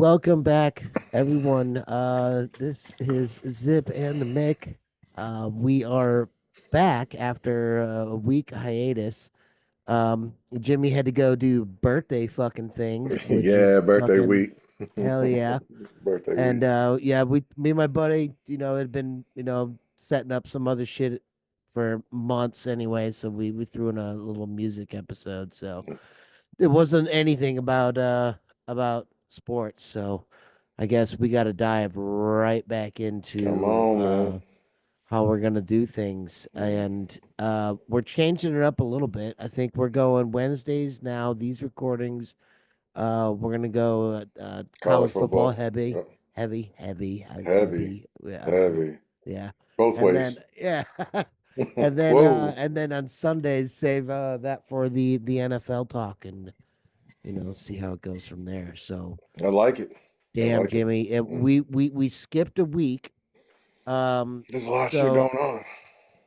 Welcome back, everyone. This is Zip and Mick. We are back after a week hiatus. Jimmy had to go do birthday fucking things, which Yeah, is birthday fucking week. hell yeah. Birthday And week. yeah, me and my buddy, had been, setting up some other shit for months anyway. So we threw in a little music episode. So it wasn't anything about sports. So I guess we got to dive right back Come into on, man. how we're gonna do things, and we're changing it up a little bit. I think we're going Wednesdays now. These recordings, we're gonna go College college football football. heavy, Uh, Heavy, heavy, yeah, heavy. yeah, Both and ways. then yeah, Whoa. and then on Sundays save that for the NFL talk and see how it goes from there. So, I like it. I damn, like it. Jimmy, Mm. we skipped a week. There's a lot of shit So going on.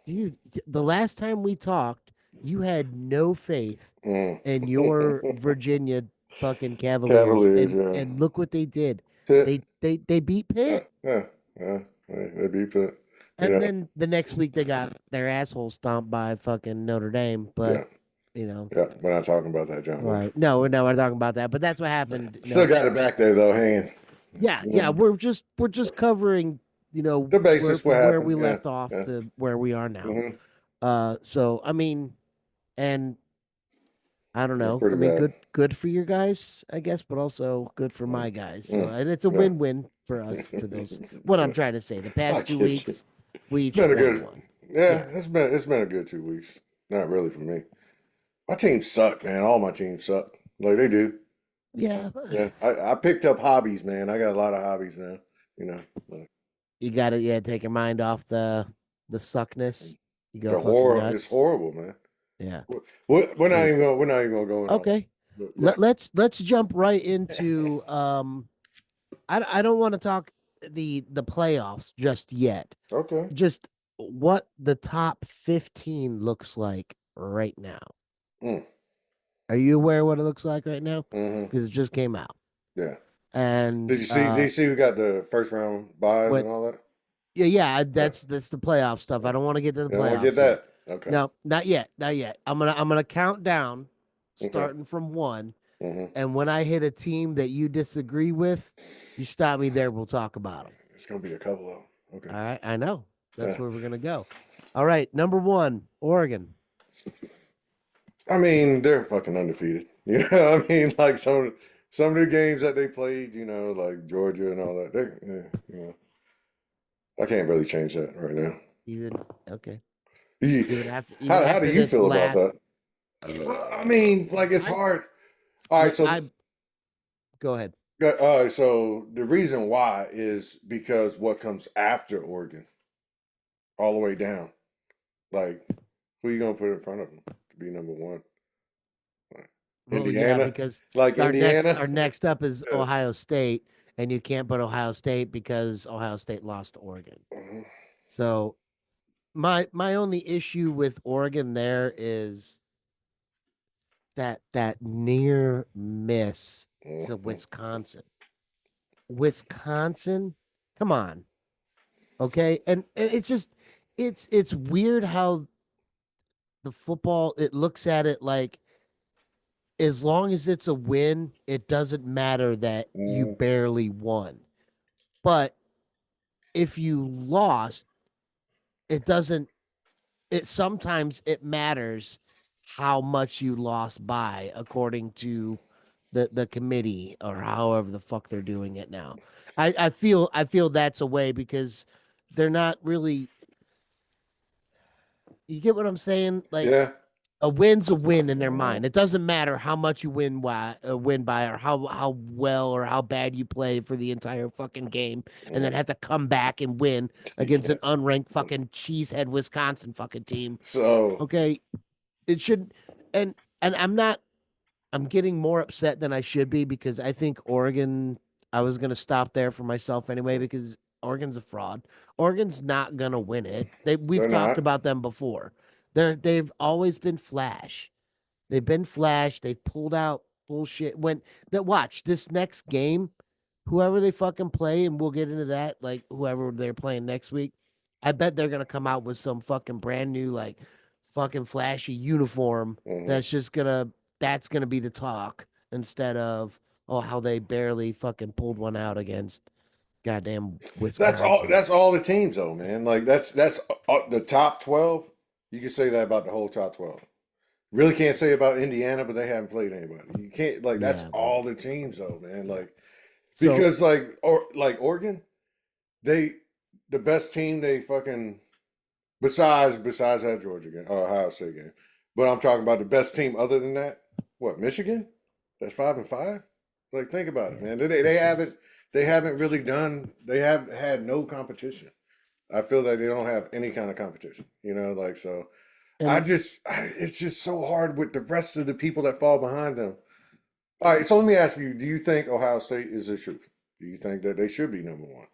dude, the last time we talked, you had no faith Mm. in your Virginia fucking Cavaliers, Cavaliers, and look what they did. yeah. They beat Yeah, Pitt, yeah, yeah. They beat it. You and know, then the next week they got their asshole stomped by fucking Notre Dame. But yeah, you know, yeah. We're not talking about that, John Boy. right? No, we're not talking about that. But that's what happened. Still got it back there, though, hand. Yeah, You yeah. know, We're just covering, the where basis, what from where happened. we Yeah, left off yeah. to where we are now. Hmm. So I mean, and I don't It's know. I pretty mean, bad. good for your guys, I guess, but also good for Mm. my guys. So, Mm. and it's a Yeah. win-win for us for those. What I'm Yeah. trying to say, the I past two get you. weeks, we It's each been a won good, one. yeah. Yeah, It's been a good 2 weeks. Not really for me. My team suck, man. All my teams suck. Like they do. yeah. Yeah. I picked up hobbies, man. I got a lot of hobbies now. You know, like, You got to take your mind off the suckness. You go they're fucking horrible. It's nuts. horrible, man. Yeah. We're not Hey, even going. We're not even going to go in all that. okay. But yeah. Let's jump right into I don't want to talk the playoffs just yet. Okay. Just what the top 15 looks like right now. Mm. Are you aware what it looks like right now? Hmm. Because it just came out. Yeah. Did And you see? Did you see who got the first round buys what and all that? yeah, Yeah. that's the playoff stuff. Yeah. I don't want to get to the You don't want to get playoffs yet. that? Okay. No, not yet. Not yet. I'm gonna count down Okay. starting from one. Hmm. And when I hit a team that you disagree with, you stop me there, we'll talk about them. It's gonna be a couple of them. Okay. All right. I know. Yeah. That's where we're gonna go. All right, number one, Oregon. I mean, they're fucking undefeated. You know, I mean, like some of the games that they played, like Georgia and all that. I can't really change that right now. Even okay. You- Even how do after you this feel about last that? Well, I mean, like it's I hard. All right, so I go ahead. so the reason why is because what comes after Oregon, all the way down. Like, who you gonna put in front of them to be number one? Like, Well, yeah, Indiana, because like our Indiana. next up is Yeah. Ohio State, and you can't put Ohio State because Ohio State lost to Oregon. Mhm. So my only issue with Oregon there is that near miss to Mhm. Wisconsin. Wisconsin, come on, okay, and it's just it's weird how the football it looks at it like as long as it's a win, it doesn't matter that you Mhm. barely won. But if you lost, it doesn't it sometimes it matters how much you lost by according to the committee or however the fuck they're doing it now. I feel that's a way because they're not really you get what I'm saying? Like Yeah. a win's a win in their Mhm. mind. It doesn't matter how much you win by, or how well or how bad you play for the entire fucking game, and then Mhm. have to come back and win against Yeah. an unranked fucking cheesehead Wisconsin fucking team. So, Okay, it should, and I'm not. I'm getting more upset than I should be because I think Oregon. I was gonna stop there for myself anyway because Oregon's a fraud. Oregon's not gonna win it. We've they're talked not. about them before. They've always been flash. They've been flash. They've pulled out bullshit. When that watch this next game, whoever they fucking play, and we'll get into that, like whoever they're playing next week, I bet they're gonna come out with some fucking brand new, like fucking flashy uniform Hmm. that's gonna be the talk instead of oh how they barely fucking pulled one out against goddamn That's all. Wisconsin. That's all the teams, though, man. Like that's the top 12. You can say that about the whole top 12. Really can't say about Indiana, but they haven't played anybody. You can't like that's Yeah, but all the teams, though, man. Like so because like Oregon, they the best team they fucking besides that Georgia game or Ohio State game. But I'm talking about the best team other than that. What, Michigan? That's 5-5? Like think about it, yeah, man. They haven't it's really done they have had no competition. I feel that they don't have any kind of competition. Like so and it's just so hard with the rest of the people that fall behind them. All right, so let me ask you, do you think Ohio State is the truth? Do you think that they should be number one?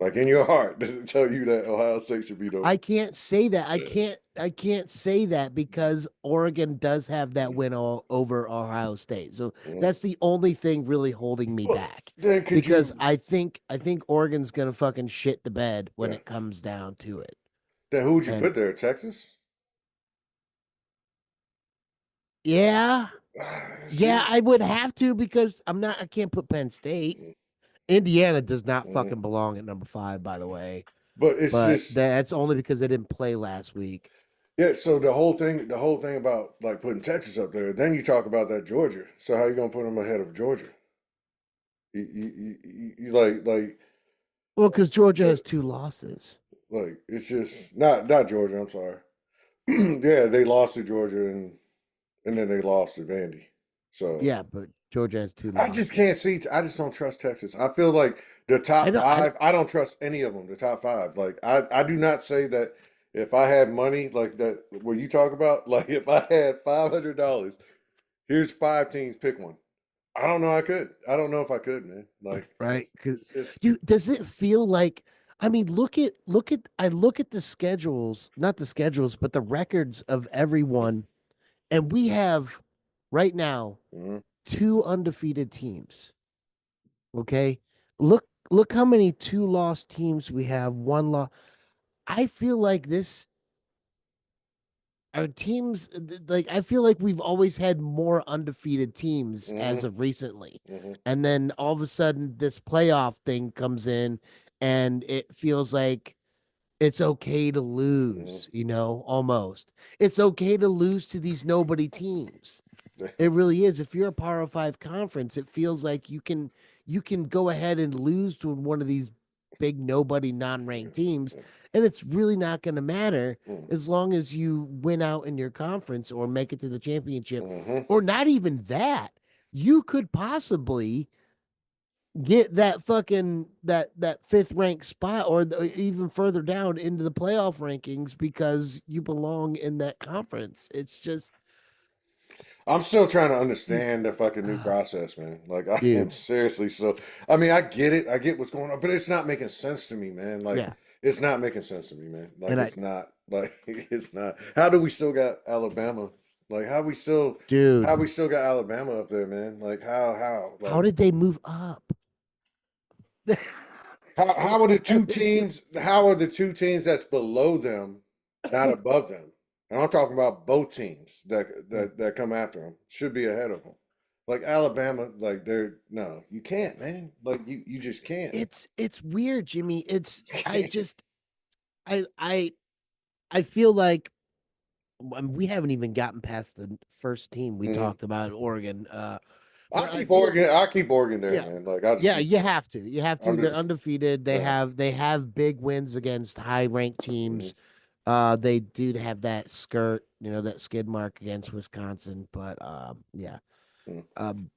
Like in your heart, does it tell you that Ohio State should be number I can't say that. I one? can't say that because Oregon does have that win over Ohio State. So Mhm. that's the only thing really holding me Well, back. then could Because you? I think Oregon's gonna fucking shit the bed when Yeah. it comes down to it. Then who would you And put there? Texas? yeah, yeah, See? I would have to because I can't put Penn State. Indiana does not Mhm. fucking belong at number 5, by the way. But it's But just that's only because they didn't play last week. yeah. So the whole thing about like putting Texas up there. Then you talk about that Georgia. So how you gonna put them ahead of Georgia? You Well, because Georgia uh, has 2 losses. it's just not Georgia. I'm sorry. Yeah, they lost to Georgia and then they lost to Vandy. So Yeah, but Georgia has two I just can't losses. see. I just don't trust Texas. I feel like the I top don't. I five. I don't trust any of them. The top five. Like I do not say that if I had money like that. What you talk about? Like if I had $500, here's 5 teams. Pick one. I don't know. I could. I don't know if I could, man. Like right. Because it's just. does it feel like? I mean, look at. I look at the schedules, not the schedules, but the records of everyone, and we have right now Mhm, 2 undefeated teams. Okay, look how many 2 lost teams we have. One loss. I feel like this our teams like I feel like we've always had more undefeated teams as mhm, of recently. mhm, And then all of a sudden this playoff thing comes in and it feels like it's okay to mhm. lose, almost. It's okay to lose to these nobody teams. It really is. If you're a Power 5 conference, it feels like you can go ahead and lose to one of these big nobody non-ranked teams, and it's really not going to matter Mhm, as long as you win out in your conference or make it to the championship, mhm, or not even that. You could possibly get that fucking that fifth ranked spot or even further down into the playoff rankings because you belong in that conference. It's just I'm still trying to you, understand the fucking new process, man. Like I am dude. seriously so. I mean, I get it. I get what's going on, but it's not making sense to me, man. Like Yeah. it's not making sense to me, man. Like And I it's not. Like it's not. How do we still got Alabama? Like how we dude, still got Alabama up there, man? Like how how like did they move up? how are the two teams? How are the two teams that's below them, not above them? And I'm talking about both teams that come after them should be ahead of them. Like Alabama, like they're no, you can't, man. Like you just can't. It's weird, Jimmy. It's You I can't. just I feel like we haven't even gotten past the first team we Mhm. talked about, Oregon. I But I keep feel Oregon. I keep Oregon there, yeah. man. Like I just Yeah, keep you Oregon. have to. You have to. I'm They're just undefeated. They yeah. have they have big wins against high ranked Mhm. teams. They do have that that skid mark against Wisconsin, but yeah. Mhm. Um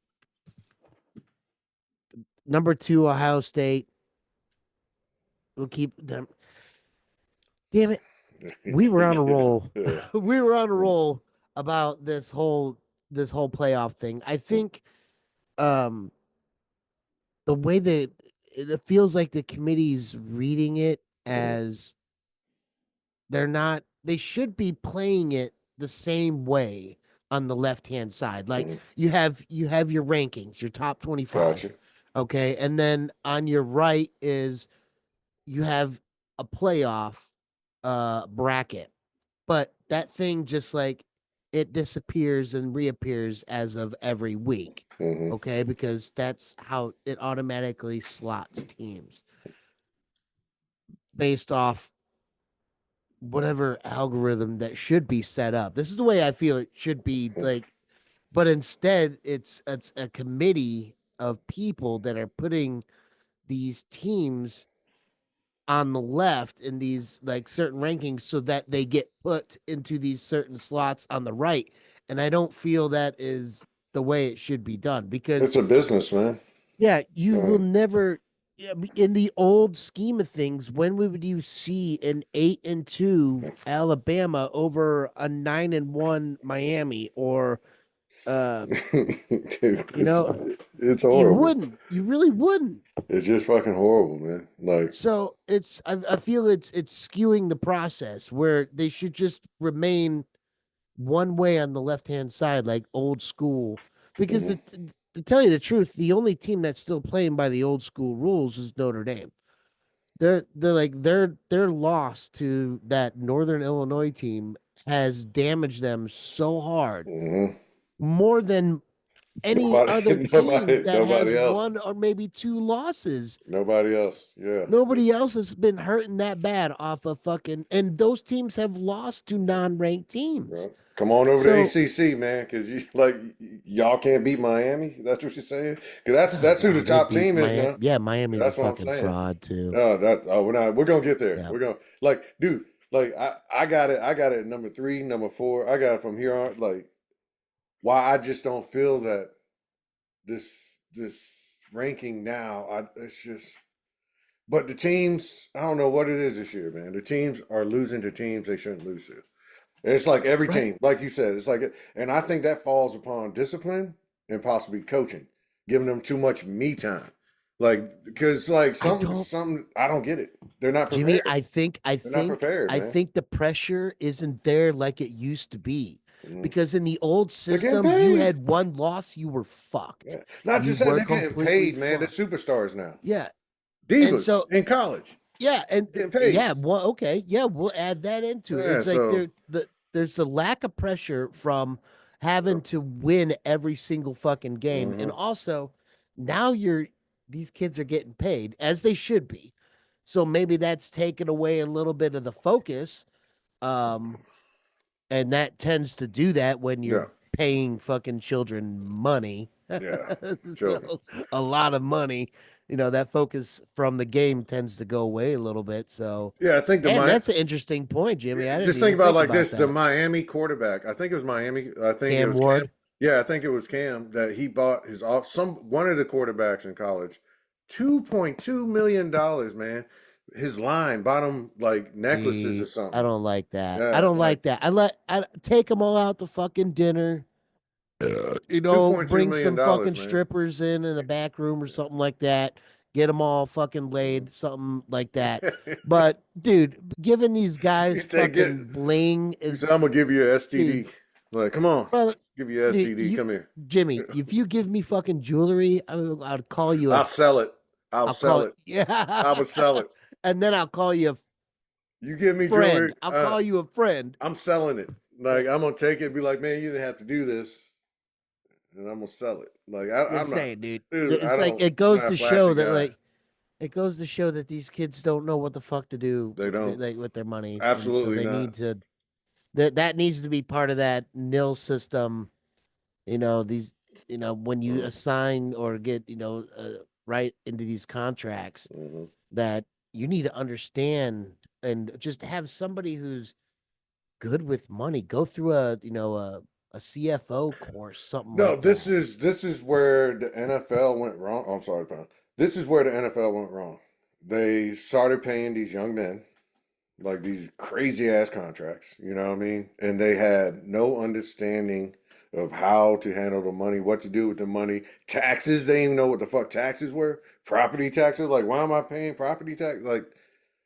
Number 2, Ohio State. We'll keep them. Damn it. We were on a roll. Yeah. We were on a Mhm. roll about this whole playoff thing. I think um the way that it feels like the committee's reading it Mhm. as they should be playing it the same way on the left hand side. Like Mhm. you have your rankings, your top 25. Gotcha. Okay. And then on your right is you have a playoff bracket. But that thing just like it disappears and reappears as of every week. Hmm. Okay, because that's how it automatically slots teams based off whatever algorithm that should be set up. This is the way I feel it should be like, but instead it's a committee of people that are putting these teams on the left in these like certain rankings so that they get put into these certain slots on the right. And I don't feel that is the way it should be done because It's a business, man. yeah, you will Uh, never yeah, in the old scheme of things, when would you see an 8-2 Alabama over a 9-1 Miami or um you know it's you horrible. wouldn't you really wouldn't. It's just fucking horrible, man. Like, So I feel it's skewing the process where they should just remain one way on the left hand side, like old school. Because mhm, to tell you the truth, the only team that's still playing by the old school rules is Notre Dame. They're like their loss to that Northern Illinois team has damaged them so hard, mhm. more than any other Nobody, team that has nobody else. one or maybe two losses. Nobody else. Yeah. Nobody else has been hurting that bad off of fucking, and those teams have lost to non-ranked teams. Well, come on over to So, ACC, man, because you like y'all can't beat Miami. That's what you're saying. Because oh that's who the no, they top beat team is Miami. now. Yeah, Miami's a That's what I'm fucking saying. fraud too. No, that we're not. We're gonna get there. Yeah, We're gonna like, dude. Like I got it. I got it at number three, number four. I got it from here on. Like, why I just don't feel that this ranking now. It's just. But the teams, I don't know what it is this year, man. The teams are losing to teams they shouldn't lose to. It's like every right. team, like you said, it's like, and I think that falls upon discipline and possibly coaching, giving them too much me time. Like, because like I don't, some, I don't get it. They're not Jimmy. prepared. They're not prepared, I man. think the pressure isn't there like it used to be, Mhm. because in the old They're getting system, you paid. had one loss, you were fucked. Yeah. Not You just that, were they're getting completely paid, man. They're fucked. superstars now. Yeah, and Divas so in college, yeah, and getting paid. yeah, well, okay, yeah, we'll add that into it. Yeah, It's like so, there's the lack of pressure from having to win every single fucking game, and uh also now these kids are getting paid as they should be. So maybe that's taken away a little bit of the focus. Um, and that tends to do that when you're yeah, paying fucking children money. yeah, children. So a lot of money, that focus from the game tends to go away a little bit. So, Yeah, I think the damn, my that's an interesting point, Jimmy. I didn't just think even about it think like about this: the that. Miami quarterback. I think it was Miami. I think it Cam was Cam. Ward, Yeah, I think it was Cam that he bought his off some one of the quarterbacks in college, $2.2 million, man. His line bought him like necklaces or see, I something. don't like that. I Yeah, don't like like that. I take them all out to fucking dinner. two point two Bring million some dollars, fucking man. strippers in the back room or something like that. Get them all fucking laid, something like that. But dude, giving these guys You say get. fucking bling You is, said I'm gonna give you an dude, STD. Like, come on, brother, give you an dude, STD. Come here. Jimmy, if you give me fucking jewelry, I'd call you I'll sell it. I'll I'll sell call it. yeah, I will sell it. and then I'll call you a You give me friend. jewelry, I'll call you a friend. I'm selling it. Yeah, Like I'm gonna take it and be like, man, you didn't have to do this, and I'm gonna sell it. Like I'm just not, saying, dude. dude. It's like I'm not a flashy guy. it goes to show that these kids don't know what the fuck to do They don't. like with their money, and so Absolutely they not. need to that needs to be part of that nil system. These when you Mm, assign or get right into these contracts, mhm. that you need to understand and just have somebody who's good with money go through a CFO course, something No, like that. this is where the NFL went wrong. I'm sorry, pal. This is where the NFL went wrong. They started paying these young men like these crazy ass contracts, you know what I mean? And they had no understanding of how to handle the money, what to do with the money, taxes. They didn't even know what the fuck taxes were, property taxes. Like, why am I paying property tax? Like,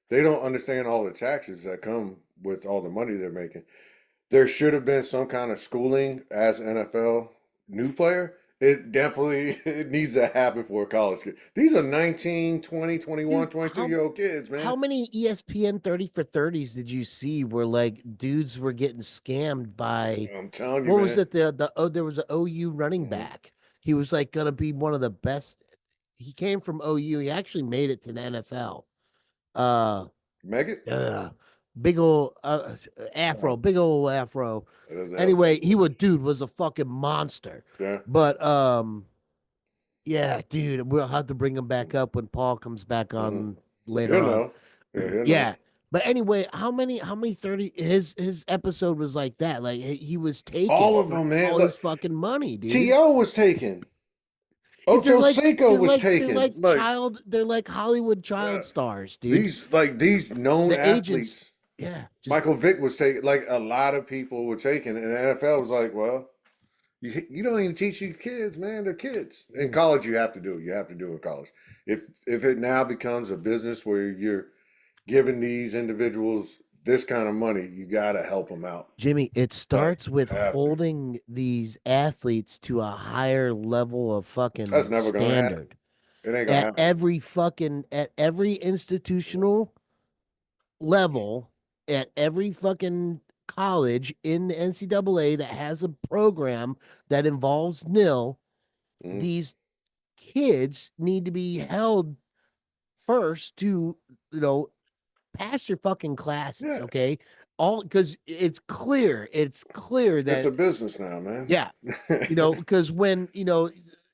they don't understand all the taxes that come with all the money they're making. There should have been some kind of schooling as an NFL new player It definitely it needs to happen for a college kid. These are 19, 20, 21, Dude, 22-year-old kids, man. how many ESPN 30 for 30s did you see where like dudes were getting scammed by I'm telling you, what was man. it? There was an OU running Hmm. back. He was like gonna be one of the best. He came from OU. He actually made it to the NFL. Uh, Meggett? uh big old No, afro, big old afro. that doesn't help me Anyway, he much. was dude was a fucking monster. Yeah. But yeah, dude, we'll have to bring him back up when Paul comes back Mm-hmm. on later He'll on. know. Yeah, he'll know. Yeah. But anyway, how many 30 his episode was like that. Like he was taken All of for them, man. all his Look, fucking money, dude. T.O. was taken. They're Ocho like Cinco was taken. Like they're like Hollywood child uh, stars, dude. these known The agents, athletes. yeah, just Michael Vick was taken. Like a lot of people were taken, and the NFL was like, well, you don't even teach these kids, man. They're kids. In mm, college, you have to do it. You have to do it in college. If it now becomes a business where you're giving these individuals this kind of money, you got to help them out. Jimmy, it Like starts with you have to. holding these athletes to a higher level of That's fucking never gonna happen. standard It ain't gonna happen. at every institutional level, at every fucking college in the NCAA that has a program that involves nil. Mm-hmm. These kids need to be held first to, you know, pass your fucking classes, Yeah, okay? All because it's clear it's that a business now, man. yeah, because when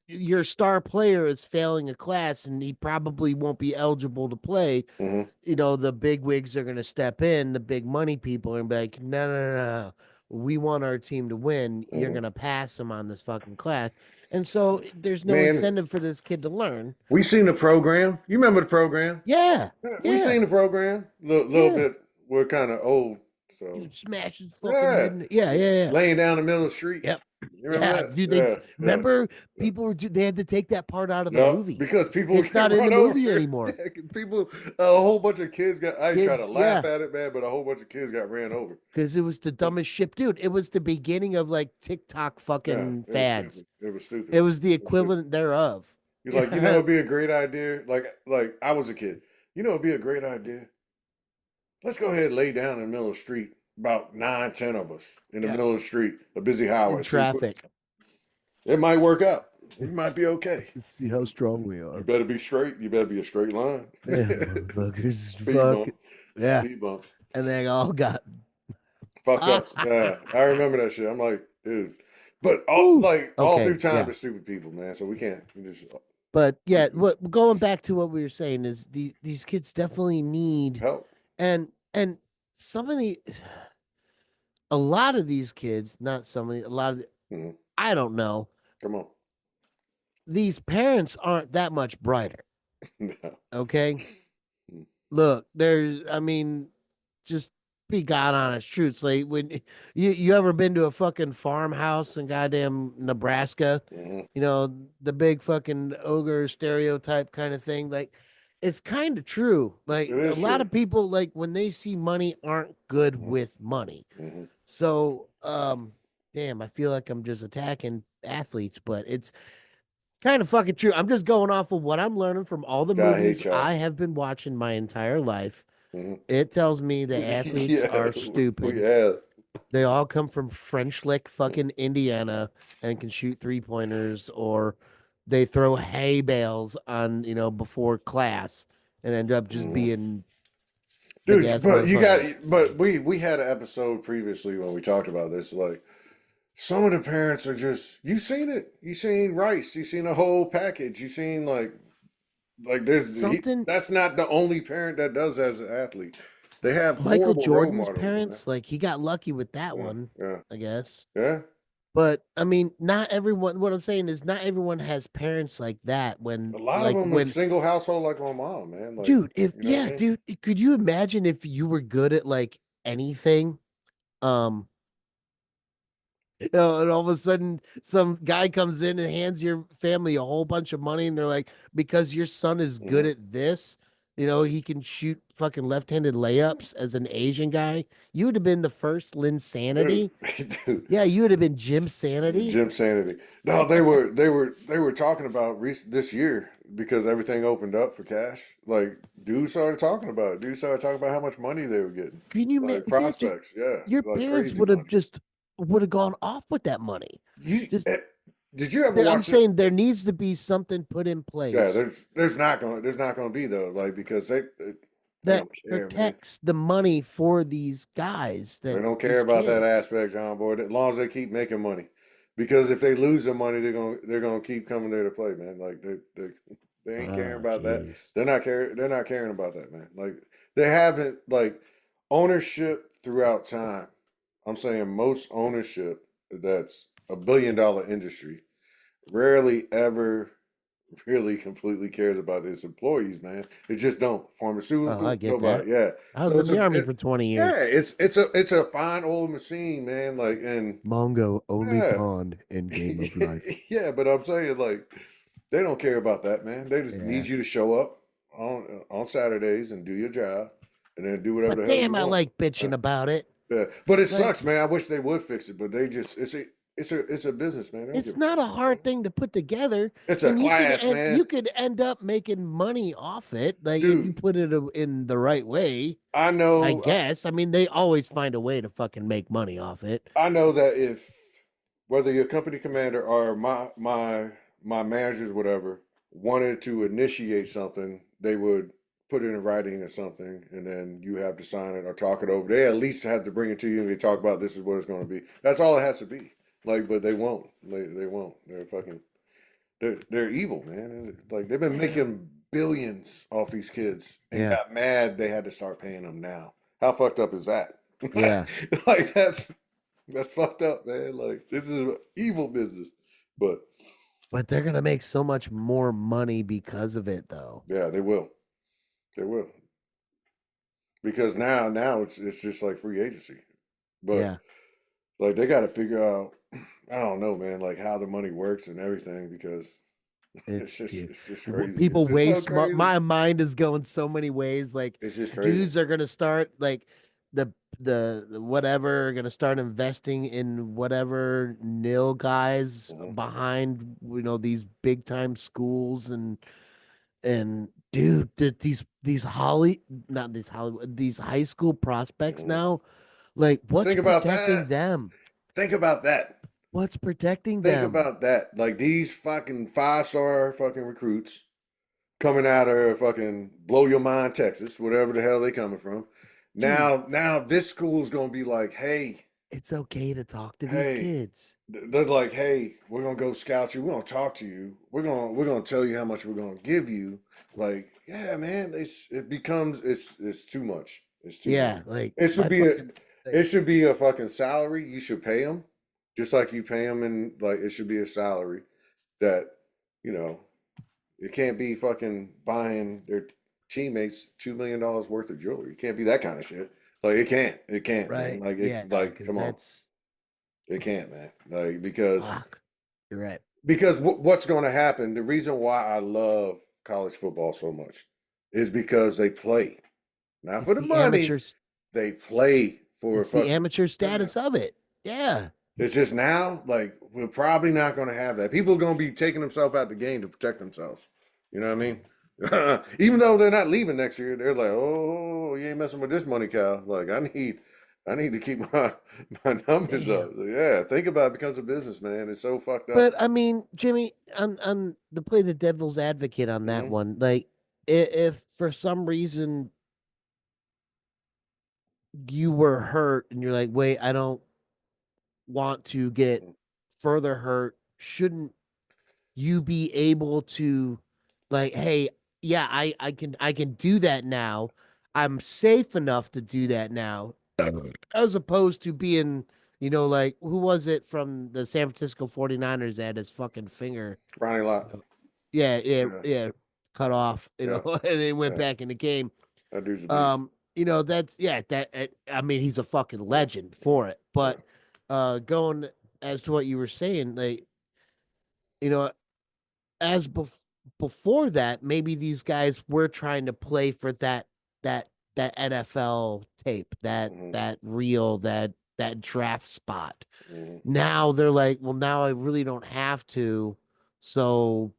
your star player is failing a class and he probably won't be eligible to play, Hmm. the big wigs are going to step in, the big money people are going to be like, no, no, no, no. We want our team to win. You're Hmm. going to pass him on this fucking class. And so there's no Man, incentive for this kid to learn. we seen the program. You remember the program? Yeah, Yeah, we yeah, seen the program. Little yeah. bit. We're kind of old, so Dude, smash his fucking yeah. head. Yeah, yeah, yeah. Laying down the middle of the street. Yep. You Yeah, remember dude. They that? Yeah, yeah, remember yeah. people they had to take that part out of the Yep, movie. because people would It's get not in the run over. movie anymore. Yeah, 'cause people, a whole bunch of kids got. I try to Kids, laugh yeah, at it, man, but a whole bunch of kids got ran over. because it was the dumbest shit, dude. It was the beginning of like TikTok Yeah, fucking it was fads. stupid. It was stupid. It was the It was stupid. equivalent thereof. You're like, Yeah, it'd be a great idea. Like I was a kid. It'd be a great idea. Let's go ahead and lay down in the middle of the street. About 9, 10 of us in the yeah. middle of the street, a busy In highway. See, traffic. it might work out. You might be okay. Let's see how strong we You are. better be straight. You better be a straight line. Yeah, motherfuckers. Speed Fuck. bump. Yeah. Speed bumps. And they all got. Fucked up. Yeah, I remember that shit. I'm like, dude. But Woo. all through Okay. time, Yeah. it's stupid people, man. So we can't. We just But yeah, what going back to what we were saying is these kids definitely need help. and some of the a lot of these kids, not some of the, a lot of the, Hmm. I don't know. Come on. These parents aren't that much brighter. No. Okay. Look, there's I mean, just be God honest truths. Like when you ever been to a fucking farmhouse in goddamn Nebraska, Hmm. the big fucking ogre stereotype kind of thing. Like it's kind of true. Like It a is lot true. of people like when they see money aren't good with money. Hmm. So damn, I feel like I'm just attacking athletes, but it's kind of fucking true. I'm just going off of what I'm learning from all the God movies hate y'all. I have been watching my entire life. Hmm. It tells me that athletes Yeah, are we stupid. have. They all come from French Lick, fucking Indiana, and can shoot 3 pointers, or they throw hay bales on, before class and end up just Hmm. being big Dude, ass motherfuckers. but we had an episode previously when we talked about this. Like some of the parents are just you seen it. You seen Rice. You seen a whole package. You seen like Something that's not the only parent that does as an athlete. They have Michael horrible role Jordan's models, man. parents, like he got lucky with that Yeah, one, yeah, I guess. yeah. But I mean, not everyone. What I'm saying is, not everyone has parents like that. A lot of them are When, single household, like my mom, man. Like dude, if you know what I yeah, mean? dude, could you imagine if you were good at like anything? Um, and all of a sudden, some guy comes in and hands your family a whole bunch of money, and they're like, because your son is good Hmm. at this, You know, he can shoot fucking left-handed layups as an Asian guy. You would have been the first Lynn Dude, Sanity. dude, Yeah, you would have been Jim Sanity. Jim Sanity. No, they were talking about this year because everything opened up for cash. Like, dude started talking about it. Dude started talking about how much money they were getting. Can you, Like yeah, just prospects, yeah, your like parents crazy would have money. just would have gone off with that money. You Just did you ever I'm watch it? saying there needs to be something put in Yeah, place there's not gonna be though, like because they that don't care, man. protects the money for these guys They that don't care these about that kids. aspect, John Boy. As long as they keep making money, because if they lose their money, they're gonna keep coming there to play, man. Like they ain't caring Oh, about that. jeez. They're not caring about that, man. Like they haven't like ownership throughout time. I'm saying most ownership that's $1 billion industry rarely ever really completely cares about his employees, man. They just don't. Oh, I Pharmaceutical, get that. nobody. Yeah. I was So in the army for 20 yeah, years. it's a fine old machine, man. Like and Mongo only yeah, pawn in Game of Life. yeah. But I'm saying like they don't care about that, man. They just Yeah. need you to show up on Saturdays and do your job, and then do whatever But the hell you damn, I want. like bitching about it. Yeah, but it Like, sucks, man. I wish they would fix it, but they just it's a business, man. They don't it's give not a a fuck. hard thing to put together, It's a and class, man. you could end up making money off it, like if you Dude, put it in the right way. I I know guess. I mean, they always find a way to fucking make money off it. I know that if whether your company commander or my managers, whatever, wanted to initiate something, they would put it in writing or something, and then you have to sign it or talk it over. They at least have to bring it to you and they talk about this is what it's going to be. That's all it has to be. Like, but they won't. They won't. They're evil, man. Like they've been making billions off these kids and Yeah. got mad they had to start paying them now. How fucked up is that? Yeah. like that's fucked up, man. Like this is an evil business. But But they're gonna make so much more money because of it, though. yeah, they will. They will. Because now it's just like free agency. But Yeah. like they got to figure out I don't know, man, like how the money works and everything because It's cute. it's just crazy. It's People just so waste crazy. my mind is going so many ways. Like It's just crazy. dudes are gonna start like the the whatever are gonna start investing in whatever nil guys Mhm. behind these big time schools and dude these Holly not these Hollywood these high school prospects Mhm. now, like what's Think about protecting that. them? Think about that. What's protecting Think them? about that. Like these fucking 5-star fucking recruits coming out of fucking blow your mind Texas, whatever the hell they coming from. Dude, Now this school's gonna be like, it's okay to talk to these hey. kids. They're like, hey, we're gonna go scout you. We're gonna talk to you. We're gonna tell you how much we're gonna give you. Like, yeah, man, it's too much. It's too much. Yeah, like It should my be a fucking it like, should be a fucking salary. You should pay them, just like you pay them, and like it should be a salary that you know it can't be fucking buying their teammates $2 million worth of jewelry. It can't be that kind of shit. Like it can't, man. right. Like Yeah, because come on, that's it can't, man. Like because fuck. You're right. what's going to happen? The reason why I love college football so much is because they play not for It's the the money. They play for it's the fucking. amateur status of it. Yeah. It's just now, like we're probably not going to have that. People are going to be taking themselves out the game to protect themselves. You know what I mean? Even though they're not leaving next year, they're like, "Oh, you ain't messing with this money, Cal. Like I need to keep my numbers up." Damn. So, yeah, think about it becomes a business, man. It's so fucked up. But I mean, Jimmy, on the play the devil's advocate on that Hmm. one, like if for some reason you were hurt and you're like, wait, I don't want to get further hurt, shouldn't you be able to like, hey, yeah, I can do that now. I'm safe enough to do that now, as opposed to being, like who was it from the San Francisco 49ers that had his fucking finger, Ronnie Lott. yeah, yeah, Yeah, yeah, cut off, yeah, and it went yeah. back in the game. That dude's a beast. That's yeah, I mean, he's a fucking Yeah, legend yeah, for it. yeah. But going as to what you were saying, like, you know, as before that, maybe these guys were trying to play for that that NFL tape, Mm-hmm. that reel, that draft spot. Mm-hmm. Now they're like, well, now I really don't have to. So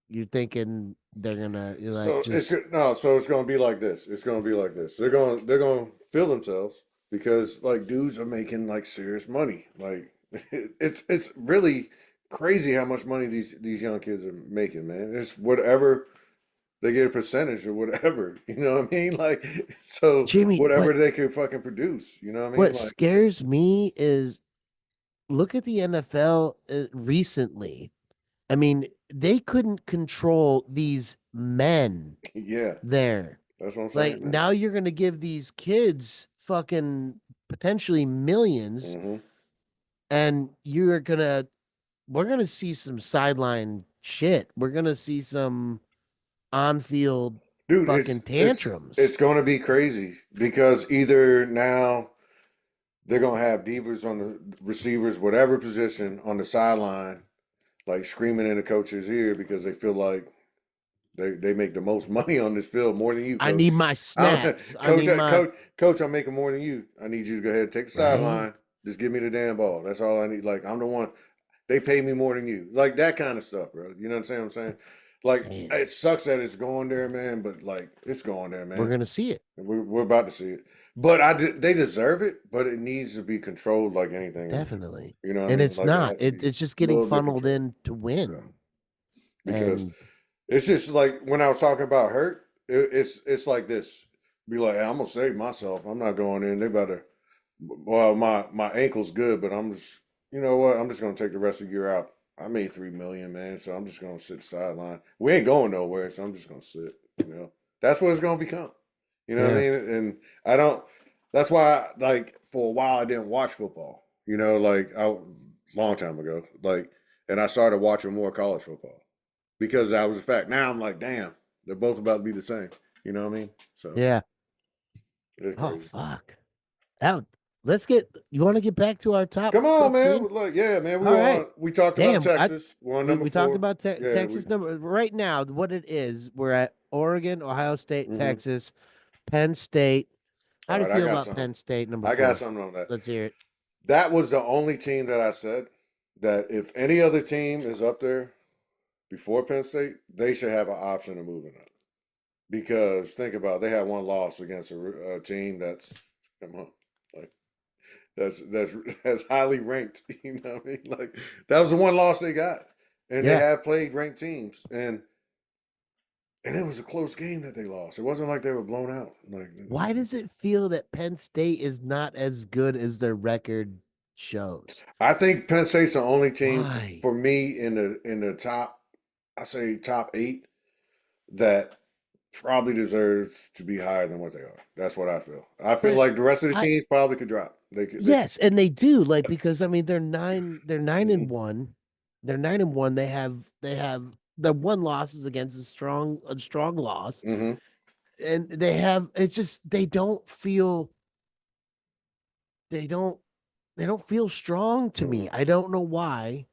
you're thinking you're like, So just so it's gonna be like this. It's gonna be like this. They're gonna feel themselves because like dudes are making like serious money. Like it's really crazy how much money these young kids are making, man. It's whatever they get a percentage or whatever. You know what I mean? Like so Jamie, whatever they can fucking produce. You know what I mean? what Like scares me is look at the NFL recently. I mean, they couldn't control these men yeah, there. that's what I'm Like saying, man. now you're gonna give these kids fucking potentially millions, Hmm. and we're gonna see some sideline shit. We're gonna see some on-field Dude, fucking it's tantrums. going to be crazy because either now they're gonna have divas on the receivers, whatever position, on the sideline, like screaming in the coach's ear because they feel like they make the most money on this field, more than you, I need coach. my I don't, snaps. I coach, need my coach, I'm making more than you. I need you to go ahead and take the right. sideline. Just give me the damn ball. That's all I need. Like I'm the one. They pay me more than you. Like that kind of stuff, bro. You know what I'm saying? Like Man, it sucks that it's going there, man. But like it's going there, we're man. gonna see it. We're about to see it. But they deserve it, but it needs to be controlled like anything else. Definitely. You know what I And mean? it's Like it not. has to be It's just a getting little bit funneled controlled. in to Yeah. win. Because And it's just like when I was talking about hurt, it's like this. Be like, hey, I'm gonna save myself. I'm not going in. They better. Well, my ankle's good, but I'm just. You know what? I'm just gonna take the rest of the year out. I made 3 million, man. So I'm just gonna sit sideline. We ain't going nowhere, so I'm just gonna sit. You know, that's what it's gonna become. You know what I yeah. mean? And I don't. That's why, like, for a while, I didn't watch football. You know, like long time ago, like, and I started watching more college football because that was a fact. Now I'm like, damn, they're both about to be the same. You know what I mean? So Yeah. it's Oh crazy. fuck. Out. You want to get back to our top Come on, man. 15? Look, yeah, man. All right. We talked about Damn, Texas. We're on number we talked 4. about Yeah, we. Texas number right now. What it is, we're at Oregon, Ohio State, Mm-hmm. Texas, Penn State. How All do you right, I feel got about something. Penn State number I got 4? something on that. Let's hear it. That was the only team that I said that if any other team is up there before Penn State, they should have an option of moving up. Because think about it, they had one loss against a team that's come on, like that's that's highly ranked. You know what I mean? Like that was the one loss they got, and they Yeah. have played ranked teams, and it was a close game that they lost. It wasn't like they were blown out. Like Why does it feel that Penn State is not as good as their record shows? I think Penn State's the only team Why? for me in the top, I say top 8 that probably deserves to be higher than what they are. That's what I feel. I feel But like the rest of the I teams probably could drop. They could. They. yes, and they do like because I mean they're 9 Mm-hmm. and 1. They're 9 and 1. They have the one loss is against a strong loss. Mm-hmm. And they have it's just they don't they don't feel strong to Mm-hmm. me. I don't know why.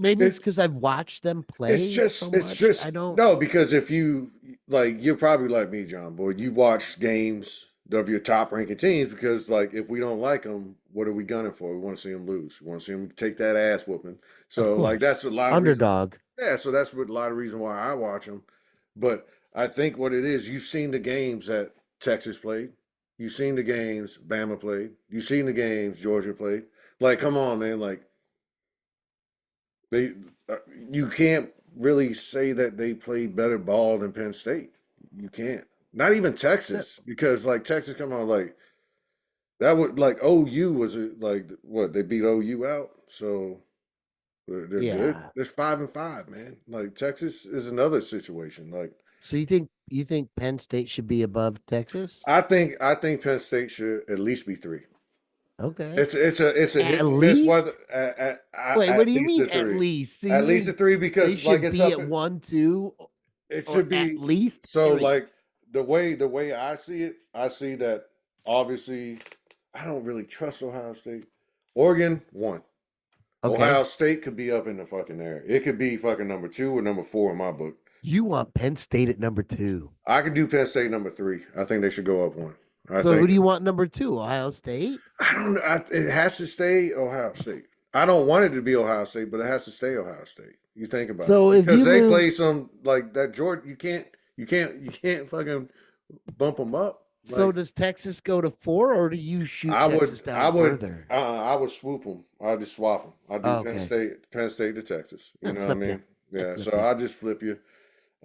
Maybe it's It, because I've watched them play so it's much. I just don't no, because if you like, you're probably like me, John Boy. You watch games of your top ranking teams because, like, if we don't like them, what are we gunning for? We want to see them lose. We want to see them take that ass whooping. of So, like, that's course. a lot of reason. Underdog. Yeah, so that's what a lot of reason why I watch them. But I think what it is, you've seen the games that Texas played. You've seen the games Bama played. You've seen the games Georgia played. Like, come on, man. Like, they, uh, you can't really say that they played better ball than Penn State. You can't. Not even No, Texas, because like Texas, come on, like that would like OU was like what they beat OU out, so they're good. yeah. They're 5-5, man. Like Texas is another situation. Like So you think Penn State should be above Texas? I think Penn State should at least be 3. Okay. It's a hit At and miss whether least? Wait, what at do you least mean a at 3. least? So you At least a think 3 they because like should it's be up. at 1, 2, It or should at be least so 3? like the way I see it, I see that obviously I don't really trust Ohio State. Oregon won. Okay. Ohio State could be up in the fucking air. It could be fucking number 2 or number 4 in my book. You want Penn State at number 2. I could do Penn State number 3. I think they should go up one. I So who think do you want number 2? Ohio State? I don't know. It has to stay Ohio State. I don't want it to be Ohio State, but it has to stay Ohio State. You think about it So if because you they move, play some like that. Georgia, you can't fucking bump them up. so Like does Texas go to 4 or do you shoot I would, Texas down further? I would swoop them. I'd just swap them. I'd do Oh, okay. Penn State to Texas. You I know what I flip you. mean? I Yeah. flip So you. I just flip you.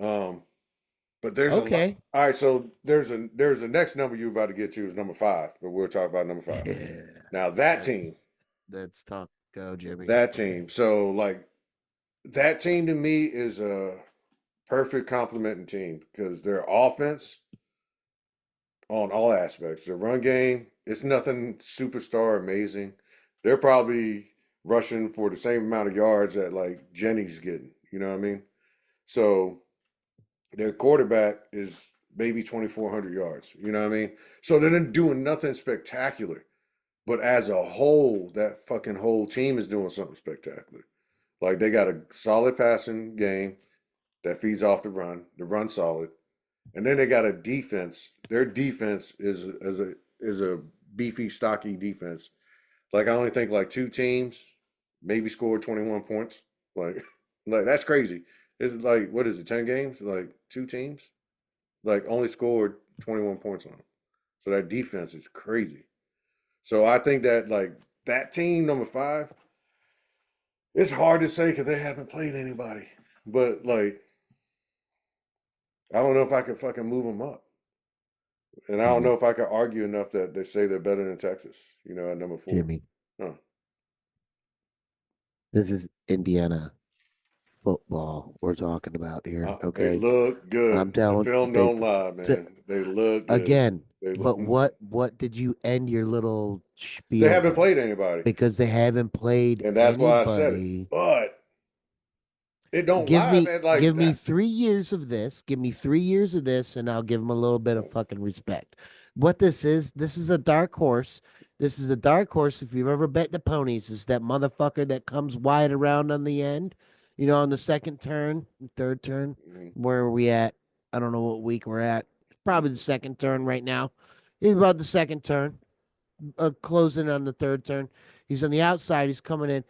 Um, but there's a lot. Okay. All right. So there's a next number you're about to get to is number 5. But we'll talk about number 5. Yeah. Now that Let's team, let's talk. Go, Jimmy. that team. So like that team to me is a perfect complementing team because their offense on all aspects, their run game, it's nothing superstar amazing. They're probably rushing for the same amount of yards that like Jenny's getting. You know what I mean? So their quarterback is maybe 2,400 yards. You know what I mean? So they're not doing nothing spectacular. But as a whole, that fucking whole team is doing something spectacular. Like they got a solid passing game that feeds off the run solid, and then they got a defense. Their defense is a beefy, stocky defense. Like I only think like 2 teams maybe scored 21 points. Like like that's crazy. It's like what is it? 10 games? Like 2 teams like only scored 21 points on them. So that defense is crazy. So I think that like that team number 5, it's hard to say because they haven't played anybody. But like I don't know if I could fucking move them up. And I don't Mhm. know if I could argue enough that they say they're better than Texas, at number 4. Jimmy, Huh. this is Indiana football we're talking about here. They Okay. look I'm good. The telling film they don't lie, t- man. They look good. again, They look, but what did you end your little they spiel haven't with? played anybody. Because they haven't played And that's why I said it. anybody. But it don't lie, man. Like Give me that. 3 years of this. Give me 3 years of this, and I'll give them a little bit of fucking respect. What this is a dark horse. This is a dark horse. If you've ever bet the ponies, is that motherfucker that comes wide around on the end, on the second turn, third turn. Mhm. Where are we at? I don't know what week we're at. Probably the second turn right now. He's about the second turn, closing on the third turn. He's on the outside. He's coming in,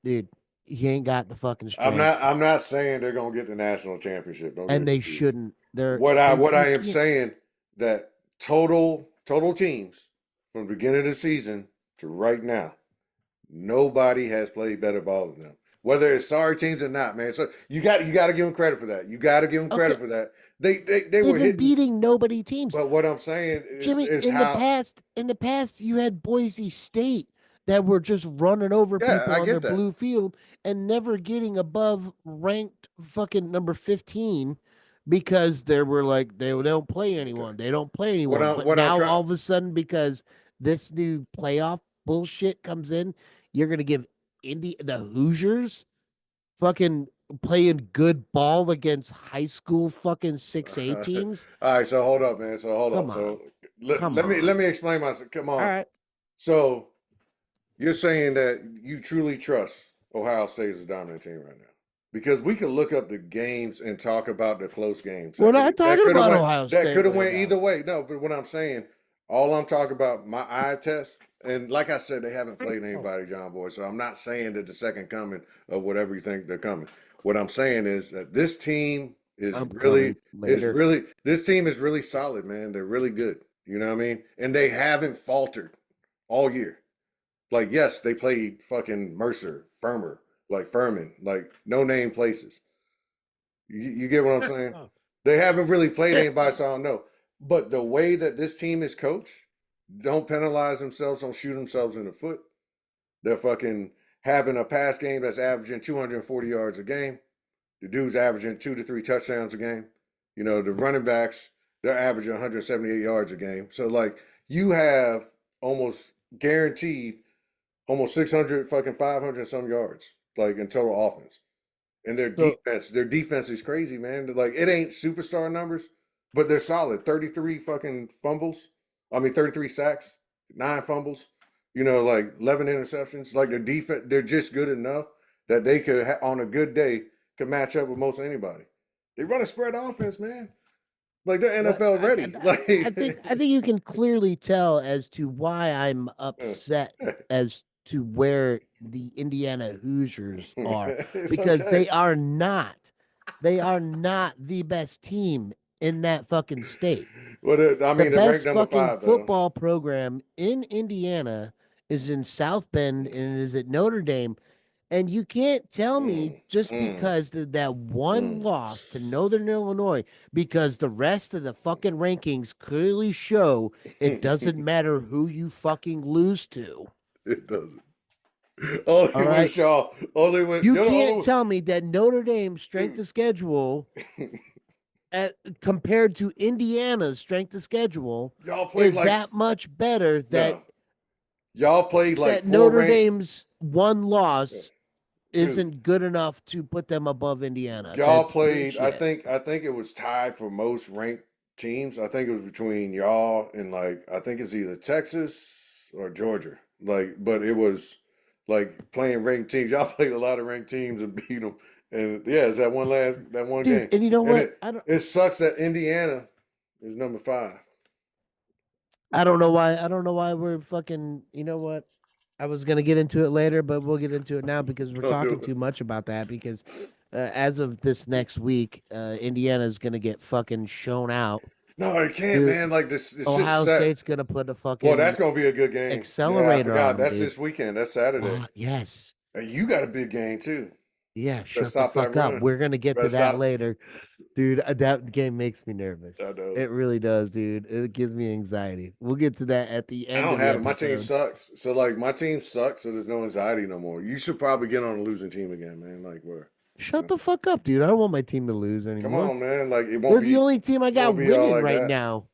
dude. He ain't got the fucking I'm strength, not I'm not saying they're gonna get the national championship. Don't get and it they confused. shouldn't. They're What I they what you I am can't. saying that total teams from the beginning of the season to right now, nobody has played better ball than them. Whether it's sorry teams or not, man. So you got to give them credit for that. You got to give them Okay, credit for that. They they've were been hitting, beating nobody teams. but what I'm saying is Jimmy, is how in the past, you had Boise State that were just running over yeah, people I on their get that. blue field and never getting above ranked fucking number 15 because they were like they don't play Okay. anyone. They don't play What anyone. I'm But what I'm now trying all of a sudden, because this new playoff bullshit comes in, you're gonna give the Hoosiers fucking playing good ball against high school fucking 6A All teams. right, so hold up, man. So hold up. Come on. So let, Come let me let on. me explain myself. Come All on. right. So you're saying that you truly trust Ohio State is a dominant team right now. Because we could look up the games and talk about the close games. We're not talking about Ohio That State could have right went now. either way. No, but what I'm saying, all I'm talking about, my eye test, and like I said, they haven't played Oh, anybody, John Boy. So I'm not saying that the second coming of whatever you think they're coming. What I'm saying is that this team I'm coming later. this team is really solid, man. They're really good. You know what I mean? And they haven't faltered all year. Like, yes, they played fucking Mercer, Furman, like no name places. You get what I'm saying? They haven't really played anybody, so I don't know. But the way that this team is coached, don't penalize themselves, don't shoot themselves in the foot. They're fucking having a pass game that's averaging 240 yards a game. The dude's averaging 2 to 3 touchdowns a game. The running backs, they're averaging 178 yards a game. So, like, you have almost guaranteed almost 600 fucking 500 some yards like in total offense. And So their defense is crazy, man. Like it ain't superstar numbers, but they're solid. 33 fucking fumbles. I mean 33 sacks, 9 fumbles. Like 11 interceptions. Like their defense, they're just good enough that they could, on a good day, could match up with most anybody. They run a spread offense, man. Like they're But NFL ready. I think you can clearly tell as to why I'm upset as to where the Indiana Hoosiers are it's because okay. they are not the best team in that fucking state. Well, I The mean, they're ranked best number fucking five though. football program in Indiana is in South Bend and is at Notre Dame. And you can't tell me Mm, just mm, because that one mm. loss to Northern Illinois, because the rest of the fucking rankings clearly show it doesn't matter who you fucking lose to. It doesn't. Only All when right. Shaw, only when You you're the can't only tell me that Notre Dame's strength of schedule compared to Indiana's strength of schedule y'all played is like that much better no, y'all played like that four Notre rank. Dame's one loss Dude, isn't good enough to put them above Indiana. y'all That's played. I bullshit. think. I think it was tied for most ranked teams. I think it was between y'all and like I think it's either Texas or Georgia. Like, but it was like playing ranked teams. Y'all played a lot of ranked teams and beat them. And yeah, it's that one Dude, game. and you know And what? it sucks that Indiana is number five. I don't know why we're fucking, you know what? I was going to get into it later, but we'll get into it now because we're Don't do talking it. too much about that because as of this next week, Indiana's going to get fucking shown out. No, you can't, Dude, man. Like this shit's Ohio set. State's going to put a Boy, fucking that's gonna be a good game. Yeah, I accelerator on forgot. them, That's dude. this weekend. That's Saturday. Yes. And you got a big game too. Yeah, Better shut the stop that fuck up. run. We're going to get Better to that stop. later. Dude, that game makes me I nervous. know. It really does, dude. It gives me anxiety. We'll get to that at the I end don't of the have it. My team episode. sucks. So like my team sucks. So there's no anxiety no more. You should probably get on a losing team again, man. Like where? Shut the fuck up, dude. I don't want my team to lose Come anymore. on, man. Like They're the only team I it got won't be all winning like right that. now.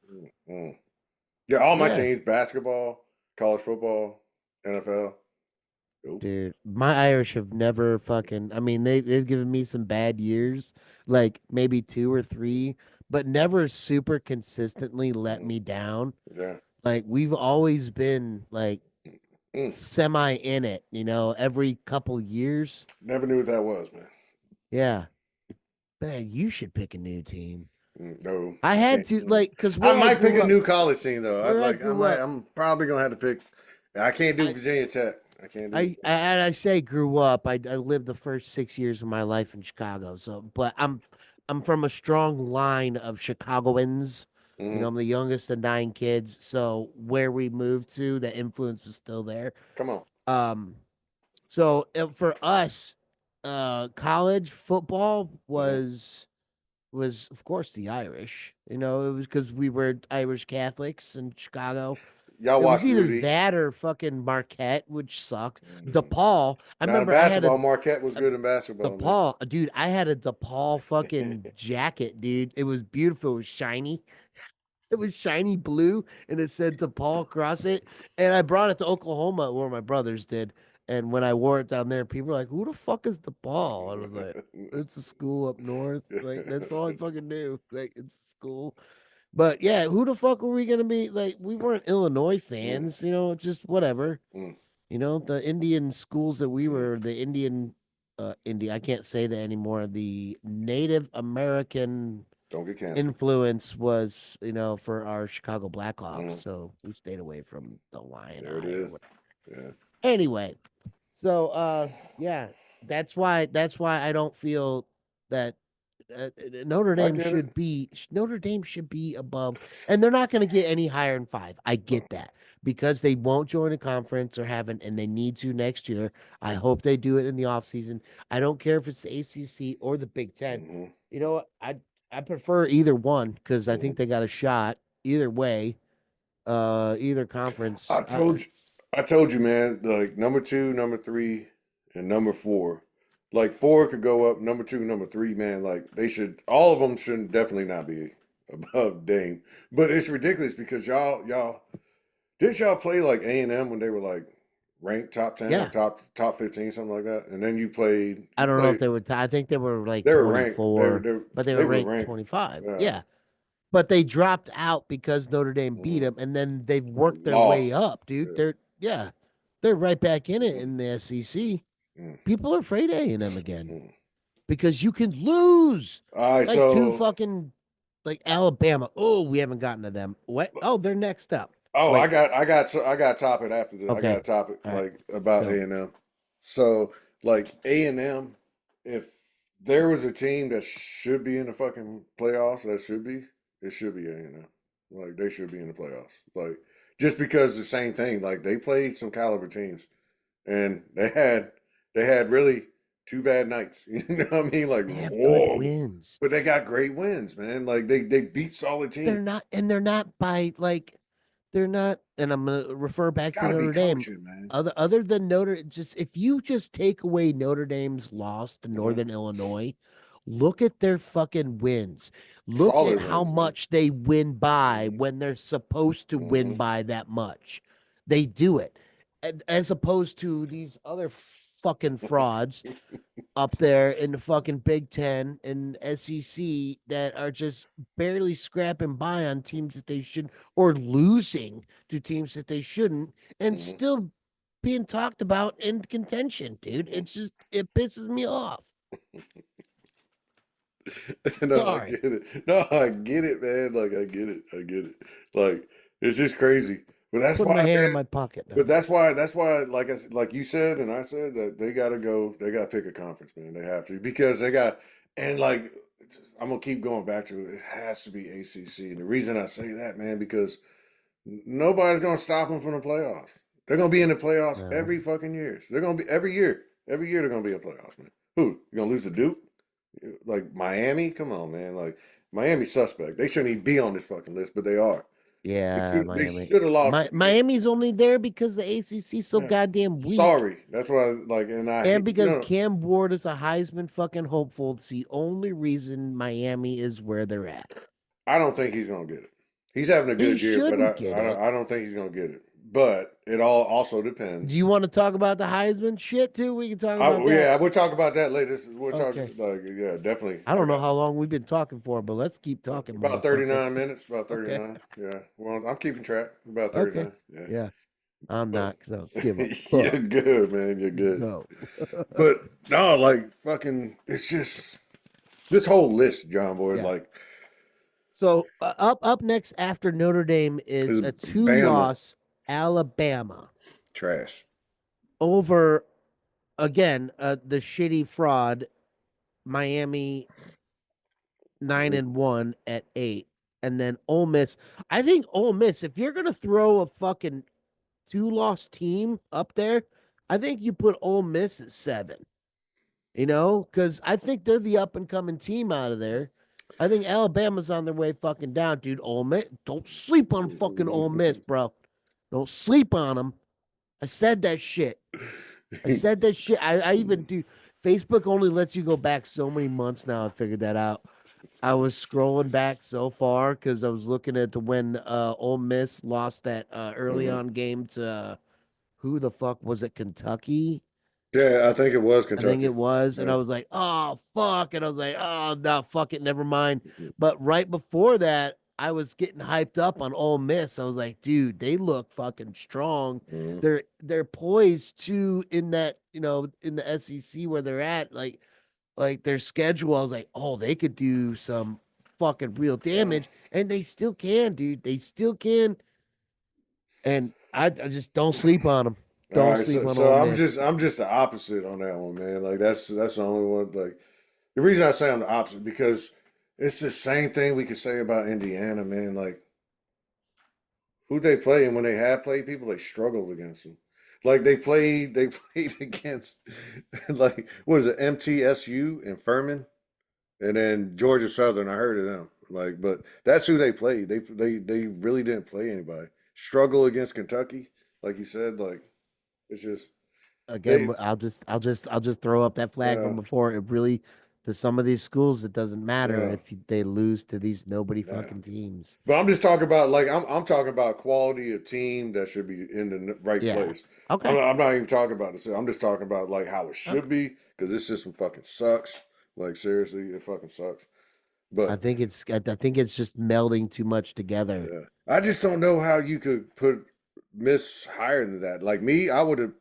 Mm. Yeah, all my Yeah, teams: basketball, college football, NFL. Nope. dude. My Irish have never fucking. I mean, they've given me some bad years, like maybe two or three, but never super consistently let Mm. me down. Yeah. Like we've always been like Mm. semi in it, every couple years. Never knew what that was, man. Yeah, man, you should pick a new team. No, I I had can't. to cause I might pick a new college team though. I'd where I like. I grew might. up, I'm probably gonna have to pick. I can't do I Virginia Tech. I can't do it. and I say grew up. I lived the first 6 years of my life in Chicago. So, but I'm from a strong line of Chicagoans. Mm-hmm. I'm the youngest of nine kids. So where we moved to, the influence was still there. Come on. Um, so for us, college football Mm-hmm. was of course the Irish. It was because we were Irish Catholics in Chicago. Y'all It was watch either Rudy. that or fucking Marquette, which sucked. Mm-hmm. DePaul. I Now in remember I had basketball, Marquette was a good in basketball, man. DePaul, dude. I had a DePaul fucking jacket, dude. It was beautiful. It was shiny. It was shiny blue, and it said DePaul across it. And I brought it to Oklahoma, where my brothers did. And when I wore it down there, people were like, "Who the fuck is DePaul?" And I was like, "It's a school up north." Like that's all I fucking knew. Like it's a school. But yeah, who the fuck were we gonna be? Like, we weren't Illinois Mm, fans, just whatever. mm, The Indian schools that we mm. were, the I can't say that anymore. The Native American Don't get canceled. influence was, for our Chicago Blackhawks. Mm, So we stayed away from the Lion there it Eye or is. whatever. Yeah, Anyway, so yeah, that's why I don't feel that I get it. Notre Dame should be above, and they're not going to get any higher than five. I No. get that because they won't join a conference or haven't, and they need to next year. I hope they do it in the offseason. I don't care if it's the ACC or the Big Ten. Mm-hmm, You know what? I prefer either one because I mm-hmm. think they got a shot either way. Either conference. I told you, I told you, man. Like number two, number three, and number four. Like four could go up. Number two, number three, man. Like they should. All of them should definitely not be above Dame. But it's ridiculous because y'all didn't y'all play like A&M when they were like ranked top 10 or Yeah, top 15, something like that. And then I you don't know if played. they were. I think they were like They were ranked. 24, but they They were were ranked ranked. 25. Yeah. Yeah, but they dropped out because Notre Dame beat Mm-hmm. them, and then they've worked their way Lost. up, dude. Yeah. They're yeah. they're right back in it Mm, in the SEC. mm, People are afraid of A&M again mm. because you can lose All right, like two so fucking like Alabama. Oh, we haven't gotten to them. What? Oh, they're next up. oh, Wait. I got a topic after this. I got Okay. a topic All right. like about Go. A&M. So like A&M, if there was a team that should be in the fucking playoffs, it should be A&M. Like they should be in the playoffs. Like just because the same thing. Like they played some caliber teams, and they had really two bad nights. You know what I mean? Like They have good whoa, wins. but they got great wins, man. Like they beat solid teams. They're not by like they're not, and I'm gonna refer It's back to got to be Notre Dame. coaching, man. Other than Notre, just if you just take away Notre Dame's loss to Mm-hmm. Northern Illinois, look at their fucking wins. Look at Solid how wins, man. much they win by Mm-hmm. when they're supposed to win Mm-hmm. by that much. They do it, as opposed to these other fucking frauds up there in the fucking Big Ten and SEC that are just barely scrapping by on teams that they should, or losing to teams that they shouldn't, and Mm-hmm. still being talked about in contention, dude. Mm-hmm. It's just it pisses me off. No, I Sorry, get it. No, I get it, man. Like I get it. I get it. Like it's just crazy. But that's putting why, my hand in man. my pocket But now. that's why, like like you said, and I said that they got to go. They got to pick a conference, man. They have to because they got and like I'm gonna keep going back to it. It has to be ACC, and the reason I say that, man, because nobody's gonna stop them from the playoffs. They're gonna be in the playoffs No, every fucking year. They're gonna be every year. Every year they're gonna be in playoffs, man. Who? You gonna lose to Duke? Like Miami? Come on, man. Like Miami suspect. They shouldn't even be on this fucking list, but they are. yeah, They Miami. should have lost to either. Miami's only there because the ACC so Yeah. goddamn weak. Sorry. That's what I like and I And hate because Cam Ward is a Heisman fucking hopeful, it's the only reason Miami is where they're at. I don't think he's gonna get it. He's having a He good year, but shouldn't get it. I don't think he's gonna get it. But it all also Do depends. you want to talk about the Heisman shit too? We can talk about that. Yeah, we'll talk about that later. We'll talk Okay. like yeah, definitely. I I don't know got how long we've been talking for, but let's keep talking, about motherfucker. 39 minutes, about Okay. 39. Yeah. Well, I'm keeping track. About Okay. 39. Yeah. Yeah. I'm But not because I don't give a you're fuck. good, man. You're good. Go. But no, like fucking, it's just this whole list, John Boy, Yeah. like So up next after Notre Dame is is a Bama two-loss Alabama trash. over again the shitty fraud Miami 9-1 at 8, and then Ole Miss. I think Ole Miss, if you're gonna throw a fucking two-loss team up there, I think you put Ole Miss at 7. You know, because I think they're the up and coming team out of there. I think Alabama's on their way fucking down, dude. Ole Miss, don't sleep on fucking Ole Miss, bro. Don't sleep on them. I said that shit. I said that shit. I even do. Facebook only lets you go back so many months now. I figured that out. I was scrolling back so far because I was looking at the when Ole Miss lost that early Mhm. on game to who the fuck was it? Kentucky, Yeah, I think it was I think Kentucky. it was, and Yeah. I was like, oh fuck, and I was like, oh no, fuck it, never mind. But right before that, I was getting hyped up on Ole Miss. I was like, dude, they look fucking strong. Mhm. They're poised to in that in the SEC where they're at, like their schedule. I was like, oh, they could do some fucking real Yeah. damage, and they still can, dude. They still can, and I just don't sleep on them. All Don't right, sleep on so Ole Miss. I'm just the opposite on that one, man. Like that's the only one. Like the reason I say I'm the opposite because it's the same thing we could say about Indiana, man. Like who they play and when they have played people, they struggled against them. Like they played against like what is it, MTSU and Furman, and then Georgia Southern. I heard of them. Like, but that's who they played. They really didn't play anybody. Struggle against Kentucky, like you said. Like it's just they. Again, I'll just throw up that flag Uh, from before. It really, to some of these schools, it doesn't matter yeah, if they lose to these nobody yeah. fucking teams. But I'm just talking about like I'm talking about quality of team that should be in the right Yeah. place. Okay. I'm not even talking about this. I'm just talking about like how it should Okay. be because this system fucking sucks. Like seriously, it fucking sucks. I But think it's I think it's just melding too much together. yeah, I just don't know how you could put Miss higher than that. Like me, I would have.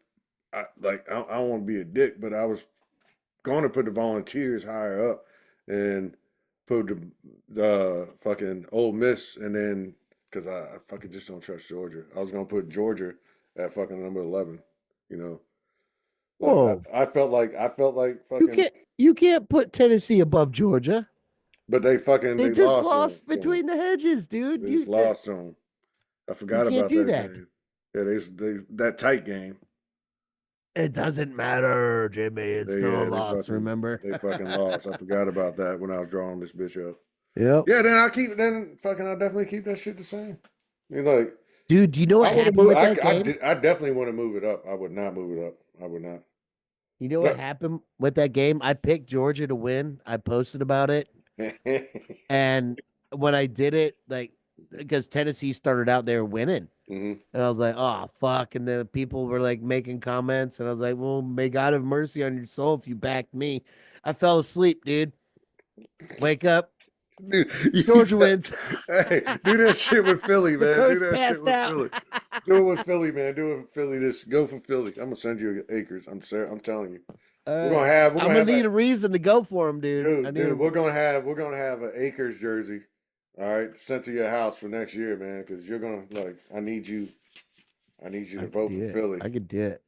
I don't want to be a dick, but I was going to put the Volunteers higher up and put the fucking Ole Miss, and then because I fucking just don't trust Georgia, I was going to put Georgia at fucking number 11. You know, like Whoa. I felt like You fucking, can't you can't put Tennessee above Georgia. but They they just lost lost to 'em. between the hedges, dude. They just lost to them. I You forgot can't about do that that. game. Yeah, they that tight game. It doesn't matter, Jimmy. It's They still a yeah loss, remember? they fucking lost. I forgot about that when I was drawing this bitch up. Yep. Yeah, I definitely keep that shit the same. You know, like Dude, do you know what I want to happened move. with that game? I definitely want to move it up. I would not move it up. I would not. You know what No. happened with that game? I picked Georgia to win. I posted about it. And when I did it, like, because Tennessee started out, they were winning. hmm And I was like, oh, fuck. And the people were like making comments. And I was like, well, may God have mercy on your soul if you backed me. I fell asleep, dude. Wake up. Dude, Georgia wins. hey, do that shit with Philly, The man. Do curse that shit passed with out. Philly. Do it with Philly, man. Do it with Philly. This go for Philly. I'm gonna send you acres. I'm telling you. All right. We're I'm gonna gonna have need a a reason to go for him, dude. I need dude. him. We're gonna have an acres jersey. All right, sent to your house for next year, man. Because you're gonna like. I need you I to could vote do for it. Philly. I could do it.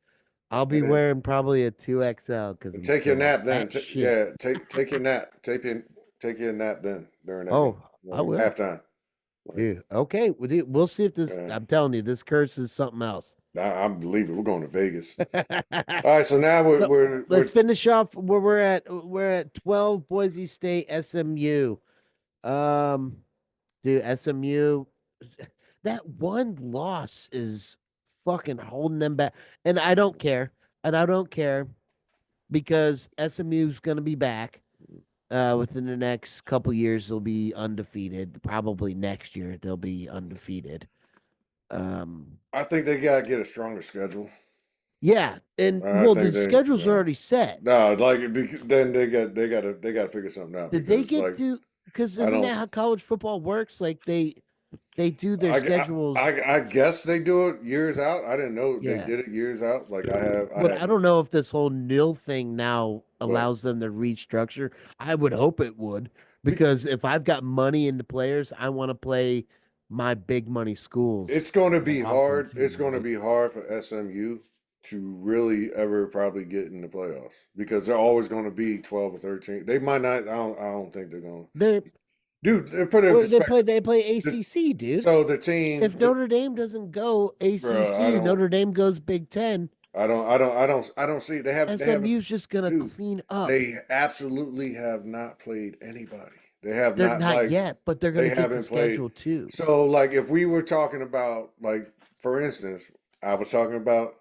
I'll be And then wearing probably a 2XL because I'm take your still a nap then. fat shit. Yeah, take your nap. Take your nap then during that game. Oh, I Like will. halftime. Like Dude. Okay. We'll see if this, uh, I'm telling you, this curse is something else. I believe it. We're going to Vegas. All right, so now So, let's we're finish off where we're at. We're at 12 Boise State SMU. Um, dude, SMU, that one loss is fucking holding them back. And I don't care. And I don't care because SMU's going to be back. Within the next couple years, they'll be undefeated. Probably next year, they'll be undefeated. Um, I think they gotta get a stronger schedule. yeah, and I well, think the they schedule's already set. no like then they gotta figure something out Did they because get like to? Because I isn't that don't how college football works? Like they do their schedules. I guess they do it years out. I didn't know they Yeah, did it years out. Like I but had I don't know if this whole nil thing now what allows them to restructure. I would hope it would, be- because if I've got money in the players, I want to play my big money schools it's going to more be often hard. too, It's going to right? be hard for SMU to really ever probably get in the playoffs because they're always going to be 12 or 13. They might not. I don't think they're going. They're Dude, put it in where perspective. they play The, ACC, dude. so the team, If Notre Dame doesn't go bro, ACC, Notre Dame goes Big Ten. I don't see. They haven't, SMU's just gonna dude. clean up. They absolutely have not played anybody. They have They're not not like yet, but they're they gonna get the haven't played. schedule too. So like if we were talking about like for instance, I was talking about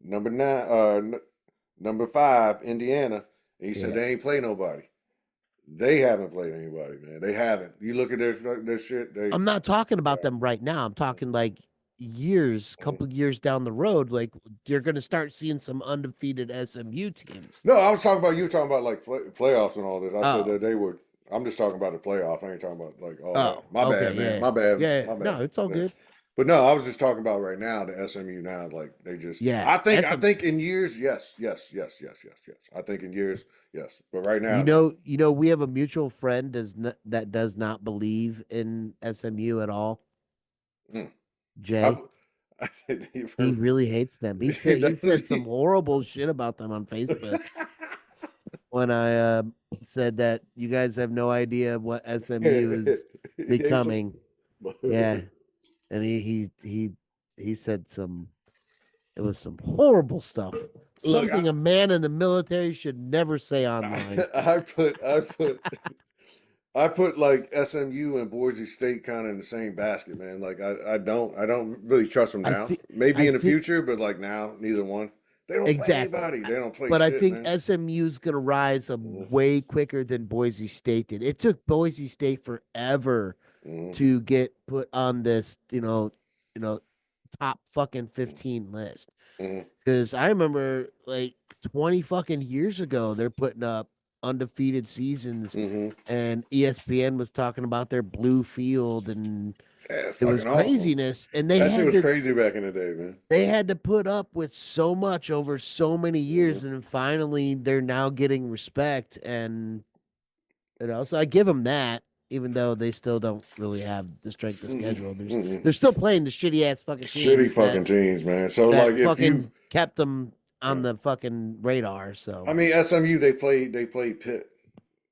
number nine, number five, Indiana, and you said Yeah. they ain't play nobody. They haven't played anybody, man. They haven't. You look at their shit. I'm not talking about them right now. I'm talking like years, couple years down the road. Like you're gonna start seeing some undefeated SMU teams. No, I was talking about you were talking about like playoffs and all this. I said Oh, that they were. I'm just talking about the playoff. I ain't talking about like all that. oh, My okay, bad, man. yeah, My bad. yeah. My No, bad. it's all Yeah. good. But no, I was just talking about right now the SMU now. Like they just. Yeah, I SM. think in years, yes. I think in years, yes. But right now, no. We have a mutual friend that does not believe in SMU at all. Mm. Jay, I, I think he really hates them. He said some he- horrible shit about them on Facebook when I said that you guys have no idea what SMU is becoming. Yeah, and he said some, it was some horrible stuff. Look, Something a man in the military should never say online. I put like SMU and Boise State kind of in the same basket, man. Like I don't really trust them I now. think Maybe I in the think future, but like now, neither one. They don't play exactly. anybody. They don't play But I shit, think man. SMU's gonna rise up Mm-hmm. way quicker than Boise State did. It took Boise State forever Mm-hmm. to get put on this, you know, top fucking 15 list. Mm-hmm. Because I remember like 20 fucking years ago, they're putting up undefeated seasons, Mm-hmm. and ESPN was talking about their blue field and Yeah, It was fucking awesome. craziness, and That shit was crazy back in the day, man. they had to put up with so much over so many Mhm. years, and then finally they're now getting respect, and so I give them that, even though they still don't really have the strength of Mm-mm. schedule. Mm-mm. They're still playing the shitty ass fucking Shitty teams fucking teams, man. So like, if you, fucking kept them uh, on the fucking radar. I So, mean, SMU, they played Pitt,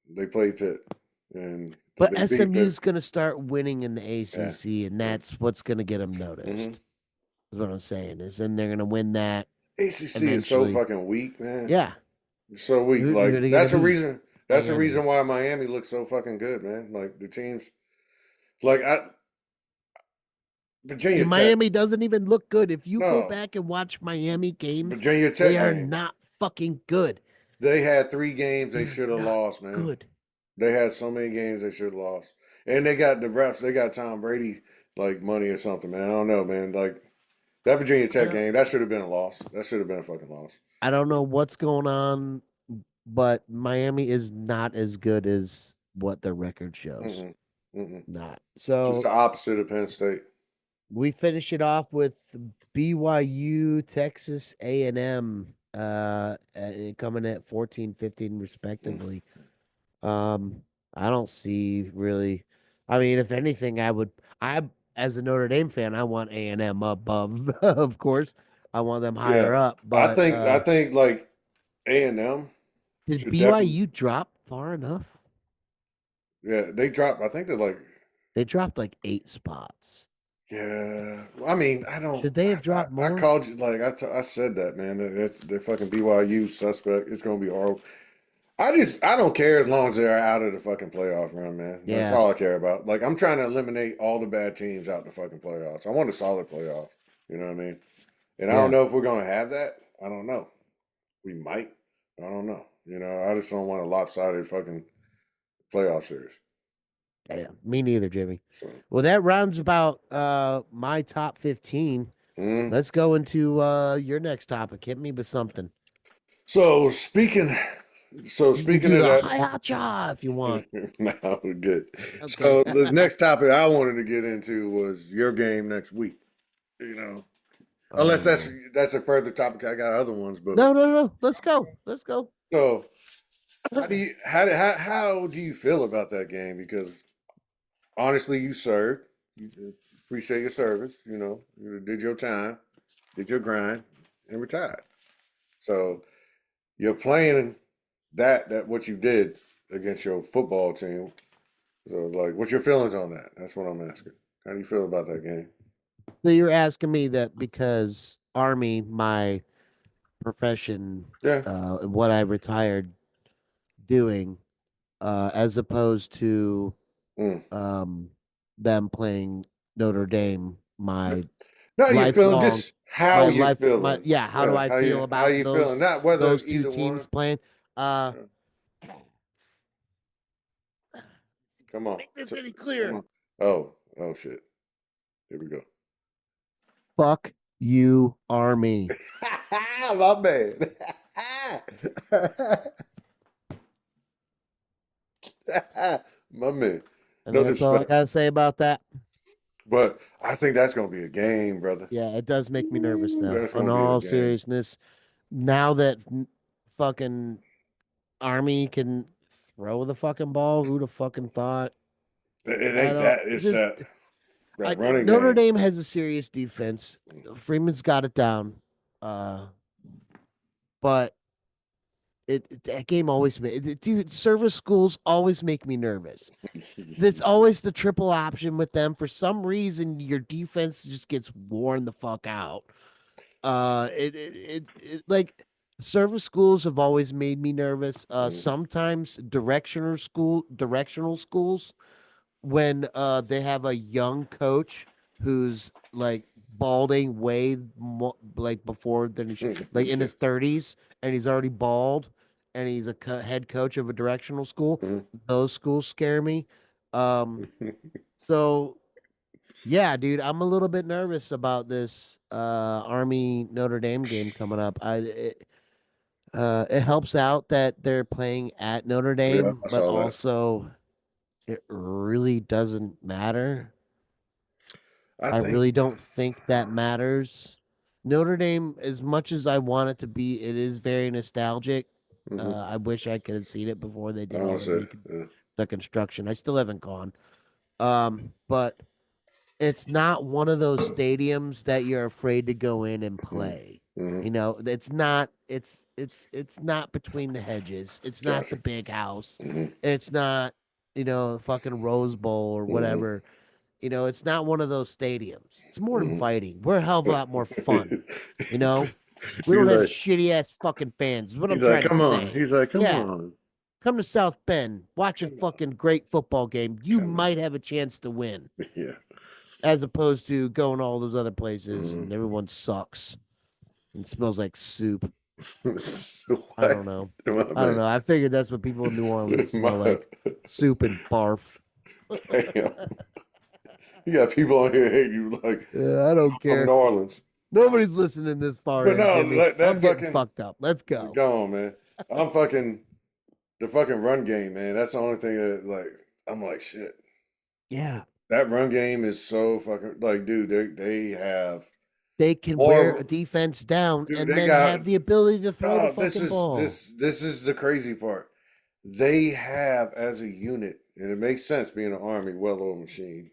they played Pitt, and but they beat Pitt. SMU's gonna start winning in the Yeah. ACC, and Yeah. that's what's gonna get them Mm-hmm. noticed. Is what I'm saying. Is then they're gonna win that ACC is so eventually. fucking weak, man. Yeah. It's so weak. Who are Like they gonna that's the beat? reason. That's the Miami. reason why Miami looks so fucking good, man. Like the teams, like Virginia And Tech. Miami doesn't even look good. If you go No, back and watch Miami games, Virginia they Tech are game. not fucking good. They had 3 games they They're should have not lost, man. good. They had so many games they should have lost, and they got the refs. They got Tom Brady like money or something, man. I don't know, man. Like that Virginia I Tech don't game, that should have been a loss. That should have been a fucking loss. I don't know what's going on, but Miami is not as good as what their record shows. Mm-mm. Mm-mm. Not. Just So the opposite of Penn State. we finish it off with BYU, Texas A&M coming at 14-15 Mm. respectively. Um, I don't see really. I mean, if anything, I as a Notre Dame fan, I want A&M above, of course. I want them Yeah, higher up, I but think I think like A&M did should definitely. BYU drop far enough? Yeah, they dropped. I think they're like. They dropped like 8 spots. Yeah, I mean, I don't. Should they have I, dropped I more? called you like I said that, man. They're fucking BYU suspect. It's gonna be horrible. I don't care as long as they're out of the fucking playoff run, man. That's Yeah, all I care about. Like I'm trying to eliminate all the bad teams out the fucking playoffs. I want a solid playoff. You know what I mean? And I don't yeah. know if we're gonna have that. I don't know. We might. I don't know. You know, I just don't want a lopsided fucking playoff series. Damn, me neither, Jimmy. So, Well, that rounds about my top 15. mm. Let's go into your next topic. Hit me with something. so speaking, so You can speaking do of the that, hi cha if you want. no, we're good. Okay. So the next topic I wanted to get into was your game next week. You know, unless that's Oh. that's a further topic. I got other ones, but No, no, no. Let's go. Let's go. so how do you feel about that game? Because honestly, you served. You appreciate your service. You know, you did your time, did your grind, and retired. So you're playing that what you did against your football team. So like, what's your feelings on that? That's what I'm asking. How do you feel about that game? So you're asking me that because Army, my profession, Yeah. what I retired doing, as opposed to Mm. um, them playing Notre Dame, No, you're feeling lifelong, just how you're my feeling. yeah. How do Yeah, I how feel you about feeling? Not whether those two either teams one. playing? Uh, Yeah. Come on, make this any come clearer? on. Oh shit. Here we go. Fuck you, Army. My man. My man. And No that's all I disrespect. gotta say about that. But I think that's gonna be a game, brother. Yeah, it does make me nervous Ooh, though. that's In gonna be a all game. seriousness, now that fucking Army can throw the fucking ball, who'd have fucking thought? It I ain't don't that. It's just that running Notre game. Dame has a serious defense. Freeman's got it down. Uh, but that game always dude, service schools always make me nervous. It's always the triple option with them. For some reason, your defense just gets worn the fuck out. Like service schools have always made me nervous. Mm, Sometimes directional schools when they have a young coach who's like balding way more, like before than like in yeah. his 30s, and he's already bald, and he's a head coach of a directional school. Mhm. Those schools scare me. So yeah, dude, I'm a little bit nervous about this Army Notre Dame game coming up. It helps out that they're playing at Notre Yeah, Dame, I but saw that. also it really doesn't matter. I I think. really don't think that matters. Notre Dame, as much as I want it to be, it is very nostalgic. Hmm. I wish I could have seen it before they I did all don't the say. Yeah. the construction. I still haven't gone. But it's not one of those stadiums that you're afraid to go in and Hmm. play. Hmm. You know, it's not it's not between the hedges. It's not the Gotcha. big house. Hmm. It's not, fucking Rose Bowl or Hmm. whatever. It's not one of those stadiums. It's more Hmm. inviting. We're a hell of a lot more fun. You know? We he's don't have like, shitty ass fucking fans, is what I'm he's like, trying to come on. say. He's like, come Yeah. on, Come to South Bend, watch a come on, fucking great football game. You come on. might have a chance to win, Yeah. as opposed to going to all those other places Hmm. and everyone sucks and smells like soup. I don't What? know. My I don't bad. know. I figured that's what people in New Orleans smell My, like. Soup and barf. damn. You got people on here hate you like Yeah, I don't from New care. Orleans. Nobody's listening this far But in, no, Jimmy. that I'm getting fucking fucked up. Let's go. go on, man. I'm fucking the fucking run game, man. That's the only thing that like I'm like shit. Yeah. That run game is so fucking like, dude. They have They can wear a more. defense down Dude, and they then got. have the ability to throw the Oh, this fucking is ball. this is the crazy part. They have as a unit, and it makes sense being an army well-oiled machine.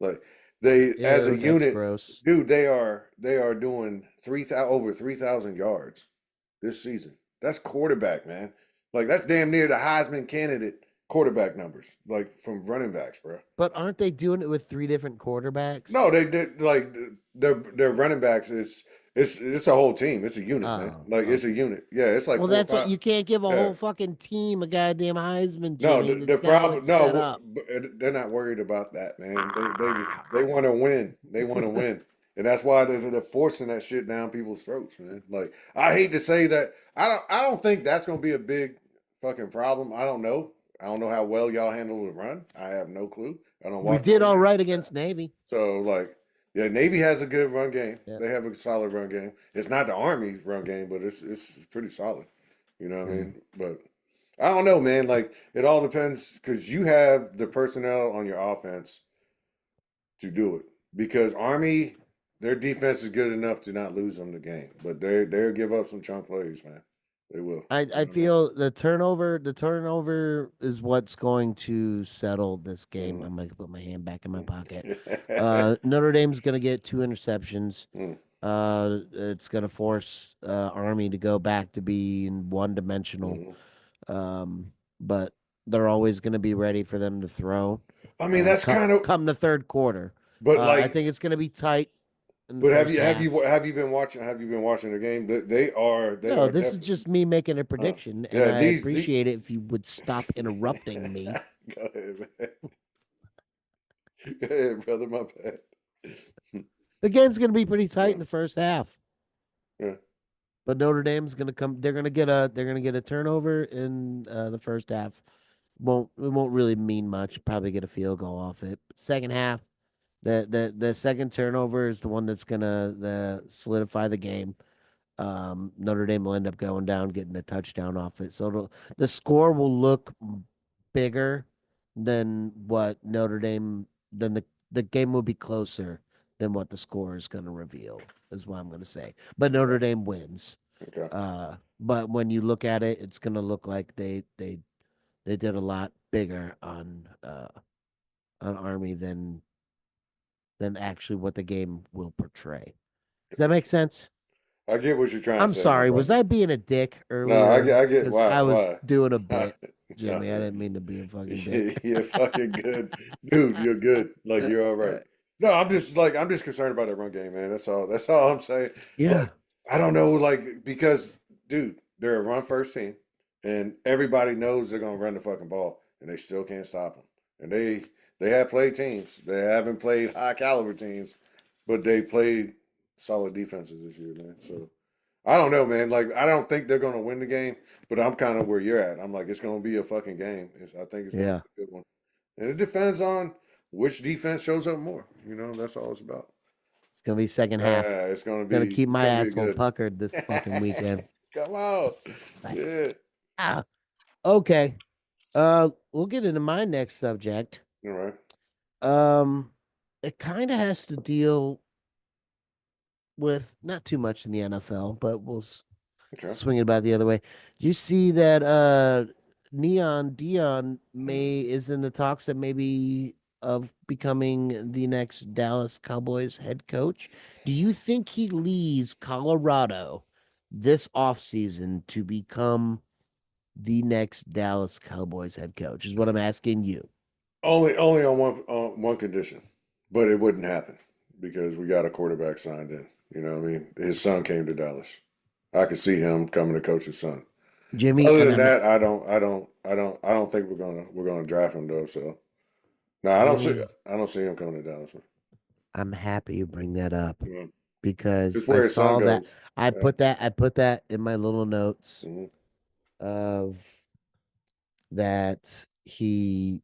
Like they as a Ew, that's unit, gross. dude, they are doing 3,000 over 3,000 yards this season. That's quarterback, man. Like that's damn near the Heisman candidate quarterback numbers, like from running backs, bro. But aren't they doing it with three different quarterbacks? No, they did like their running backs is it's a whole team. It's a unit, man. Oh, Like it's a okay. unit. Yeah, it's like Well, four or that's what five. you can't give a Yeah. whole fucking team a goddamn Heisman, No, Jimmy. the That's not how problem. it's set No, up. they're not worried about that, man. They want to win. They want to win, and that's why they're forcing that shit down people's throats, man. Like I hate to say that. I don't think that's gonna be a big fucking problem. I don't know. I don't know how well y'all handle the run. I have no clue. I don't We watch did Notre all Dame. right against Navy. So like, yeah, Navy has a good run game. Yeah. They have a solid run game. It's not the Army's run game, but it's pretty solid. You know what I Mm. mean? But I don't know, man. Like it all depends because you have the personnel on your offense to do it. Because Army, their defense is good enough to not lose them the game, but they'll give up some chunk plays, man. They will. I You know feel the turnover is what's going to settle this game. what I'm gonna put my hand back in my pocket. I mean? Notre Dame's gonna get two interceptions. Mm, It's gonna force Army to go back to being one dimensional. mm. But they're always gonna be ready for them to throw. I mean, that's kind of, Come the third quarter. but I like, think it's gonna be tight in the but have first you have you half. have you been watching? Have you been watching the game? They are No, this is definitely. just me making a prediction, and Yeah, I these appreciate it if you would stop interrupting me. Go ahead, man. Go ahead, brother. My bad. The game's going to be pretty tight Yeah, in the first half, yeah, but Notre Dame's going to come. They're going to get a turnover in the first half. It won't really mean much. Probably get a field goal off it. Second half, the second turnover is the one that's going to solidify the game. Notre Dame will end up going down, getting a touchdown off it. So the score will look bigger than what Notre Dame. Then the game will be closer than what the score is going to reveal. Is what I'm going to say. But Notre okay, Dame wins. okay. But when you look at it, it's going to look like they did a lot bigger on Army than actually what the game will portray. Does that make sense? I get what you're trying to I'm say, my sorry. Was brother. I being a dick No, earlier? I get Because why, I was why. doing a bit, No, Jimmy. I didn't mean to be a fucking dick. you're fucking good, dude. You're good. Like you're all right. No, I'm just concerned about that run game, man. That's all. That's all I'm saying. Yeah. But I don't know, like because, dude, they're a run first team, and everybody knows they're gonna run the fucking ball, and they still can't stop them. And they have played teams. They haven't played high caliber teams, but they played solid defenses this year, man. So. I don't know, man. Like, I don't think they're going to win the game, but I'm kind of where you're at. I'm like, it's going to be a fucking game. I think it's going to Yeah. be a good one. And it depends on which defense shows up more. That's all it's about. It's gonna be second half. It's going to Gonna be, keep it's my going to be asshole good. puckered this fucking weekend. Come on. Like, Yeah. ah. Okay. We'll get into my next subject. All right. Um, it kind of has to deal with not too much in the NFL, but Okay. swing it about the other way. Do you see that Neon Dion may is in the talks that maybe of becoming the next Dallas Cowboys head coach? Do you think he leaves Colorado this offseason to become the next Dallas Cowboys head coach? Is what I'm asking you. Only on one condition, but it wouldn't happen because we got a quarterback signed in. You know what I mean? His son came to Dallas. I could see him coming to coach his son. Jimmy, Other and than that, I don't think we're gonna draft him though. So no, Jimmy, I don't see him coming to Dallas, man. I'm happy you bring that up Yeah. because It's I where his son saw that goes. Yeah. I put that in my little notes Hmm. of that he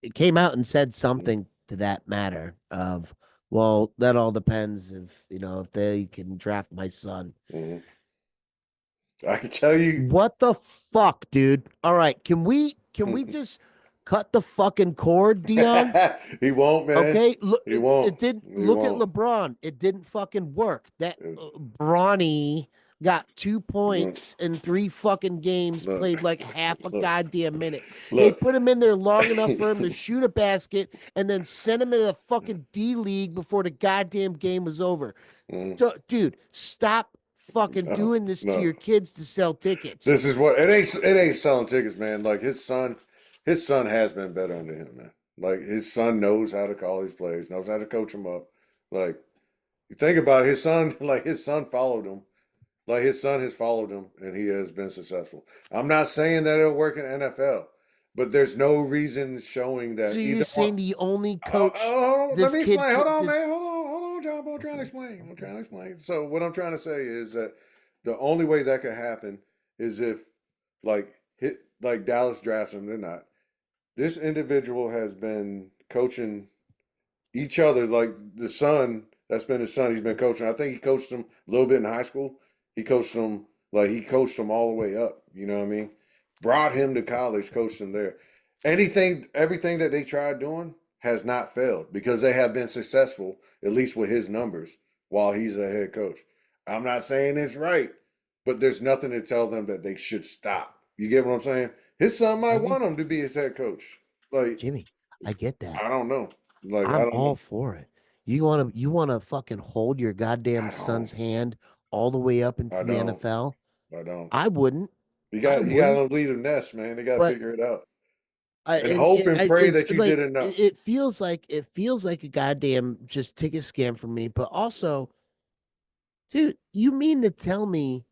it came out and said something to that matter of, well, that all depends if, if they can draft my son. Hmm. I can tell you. What the fuck, dude? All right, can we just cut the fucking cord, Dion? He won't, man. Okay, look, He it won't. didn't He look at won't. LeBron. It didn't fucking work. That Uh, Bronny got two Look, points in three fucking games, look, played like half a look, goddamn minute. They look. put him in there long enough for him to shoot a basket and then send him into the fucking D League before the goddamn game was over. Mm, Dude, stop fucking no, doing this to no. your kids to sell tickets. This is what it ain't selling tickets, man. Like his son has been better under him, man. Like his son knows how to call these plays, knows how to coach him up. Like you think about it, his son, like his son followed him. Like his son has followed him and he has been successful. I'm not saying that it'll work in NFL, but there's no reason showing So that you're either one. saying the only Oh, coach oh, oh, let this me kid explain. Hold could on, this man. Hold on, John. I'm trying to okay. explain. I'm trying to explain. So what I'm trying to say is that the only way that could happen is if like Dallas drafts him. They're not. This individual has been coaching each other. Like the son, that's been his son. He's been coaching. I think he coached him a little bit in high school. He coached him all the way up. You know what I mean? Brought him to college, coached him there. Everything that they tried doing has not failed because they have been successful, at least with his numbers, while he's a head coach. I'm not saying it's right, but there's nothing to tell them that they should stop. You get what I'm saying? His son might Jimmy, want him to be his head coach. Like, Jimmy, I get that. I don't know. Like, I I'm don't all know. for it. You wanna fucking hold your goddamn I son's don't. hand all the way up I into the don't. NFL? I don't. I wouldn't. You I got wouldn't. to leave the nest, man. They got to But figure it out I and hope and pray it's that you did like enough. it feels like a goddamn just ticket scam for me. But also, dude, you mean to tell me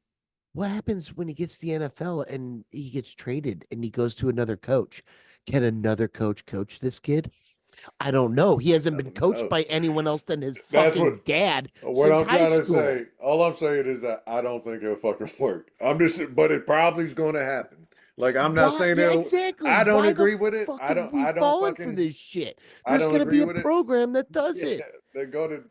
what happens when he gets to the NFL and he gets traded and he goes to another coach? Can another coach this kid? I don't know. He hasn't I been don't coached know. by anyone else than his That's what fucking dad what since I'm high trying to school. say. All I'm saying is that I don't think it'll fucking work. I'm just, but it probably is going to happen. Like I'm not Why? saying Yeah, it'll. exactly. I don't Why the agree with it. fuck are we I don't falling for fucking. this shit? I There's don't gonna be agree a with it. program that does Yeah, it they go to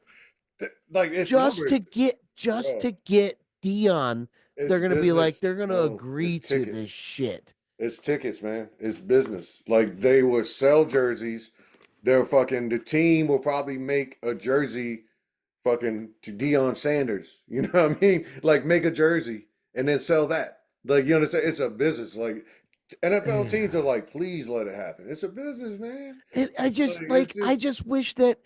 like it's just numbers, to get just bro. to get Dion. It's They're gonna be like business. they're gonna No, it's agree to this tickets. shit. It's tickets, man. It's business. Like they would sell jerseys. The team will probably make a jersey fucking to Deion Sanders. You know what I mean? Like make a jersey and then sell that. Like you understand? It's a business. Like NFL teams are like, please let it happen. It's a business, man. Like it's I just just wish that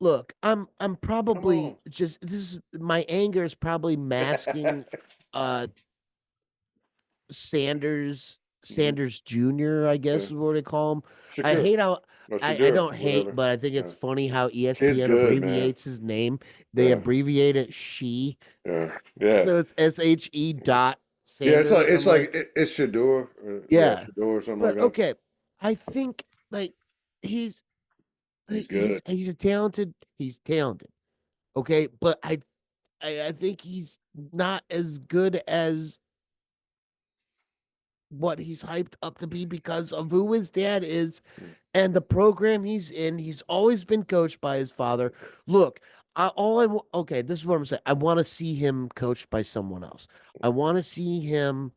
look, I'm come probably on. just this is my anger is probably masking uh Mhm. Sanders Jr., I Yeah. guess is what they call him. I Shakur. hate how Or I Shadur, don't hate, whatever. but I think it's Yeah. funny how Kid's ESPN good, man. abbreviates his name. They Yeah. abbreviate it she. Yeah. Yeah. So it's SHE dot Yeah, Sanders. I'm like, it's Shador. Yeah, yeah. Shador or something like But that. okay. I think like he's He's good. he's talented. Okay. But I think he's not as good as what he's hyped up to be because of who his dad is and the program he's in. He's always been coached by his father. Look, okay, this is what I'm saying. I want to see him coached by someone else. I want to see him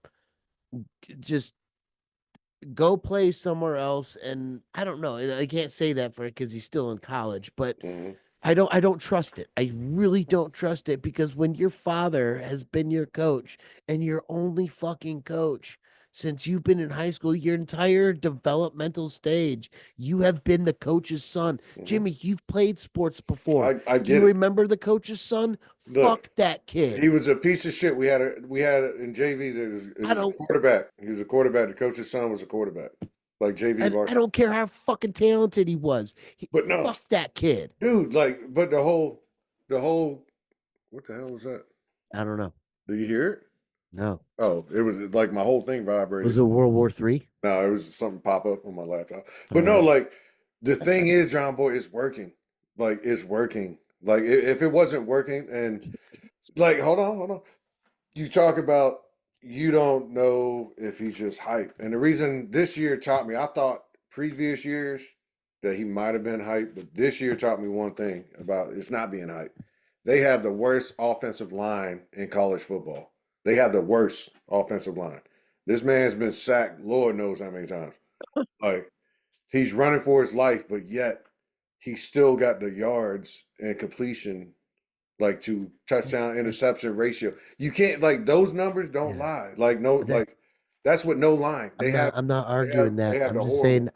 just go play somewhere else. And I don't know. I can't say that for because he's still in college, but Mhm. I don't trust it. I really don't trust it because when your father has been your coach and your only fucking coach since you've been in high school, your entire developmental stage, you have been the coach's son. Mhm. Jimmy, you've played sports before. I Do you get it. remember the coach's son? Look, Fuck that he kid. was a piece of shit. We had in JV. It I was a don't quarterback. He was a quarterback. The coach's son was a quarterback, like JV I varsity. don't care how fucking talented he was. But no, Fuck that kid. dude. Like, but the whole. What the hell was that? I don't know. Did you hear it? No. Oh, it was like my whole thing Was vibrated. it World War III? No, it was something pop up on my laptop. All But no, right. like the thing is, John Boy, it's working. Like it's working. Like if it wasn't working, and like hold on. You talk about you don't know if he's just hype, and the reason this year taught me, I thought previous years that he might have been hype, but this year taught me one thing about it's not being hype. They have the worst offensive line in college football. They have the worst offensive line. This man's been sacked, Lord knows how many times. Like he's running for his life, but yet he still got the yards and completion like to touchdown It's interception ratio. You can't like those numbers don't yeah. lie. Like no But like that's what no line. I'm not They have arguing they that. have I'm the just horrible. saying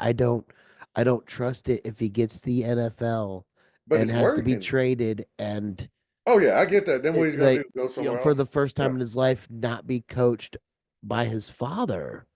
I don't trust it if he gets the NFL But and it's has to be working. traded and Oh yeah, I get that. Then what he's gonna do? like Go somewhere for else? the first Yeah. time in his life not be coached by his father.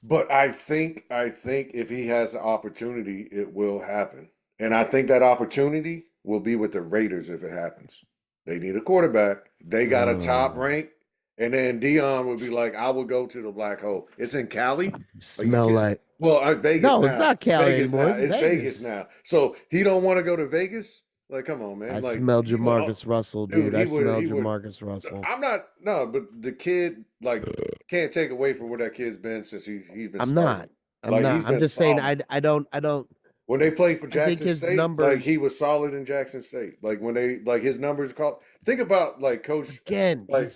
But I think if he has the opportunity, it will happen. And I think that opportunity will be with the Raiders if it happens. They need a quarterback. They got a top Oh, rank. And then Dion would be like, I will go to the black hole. It's in Cali? Are you smell kidding? like Well, Vegas no, it's now. not Cali Vegas anymore. now. It's It's Vegas Vegas. now. So he don't want to go to Vegas? Like, come on, I man. Like smell he would Jamarcus Russell, dude, dude. I smell he would Jamarcus Russell. I'm not no, but the kid like can't take away from where that kid's been since he's been I'm not. starting. I'm Like not. he's I'm been just saying solid. I don't When they played for I think Jackson his State, like he numbers was solid in Jackson State. Like when they like his numbers called. Think about like coach again, like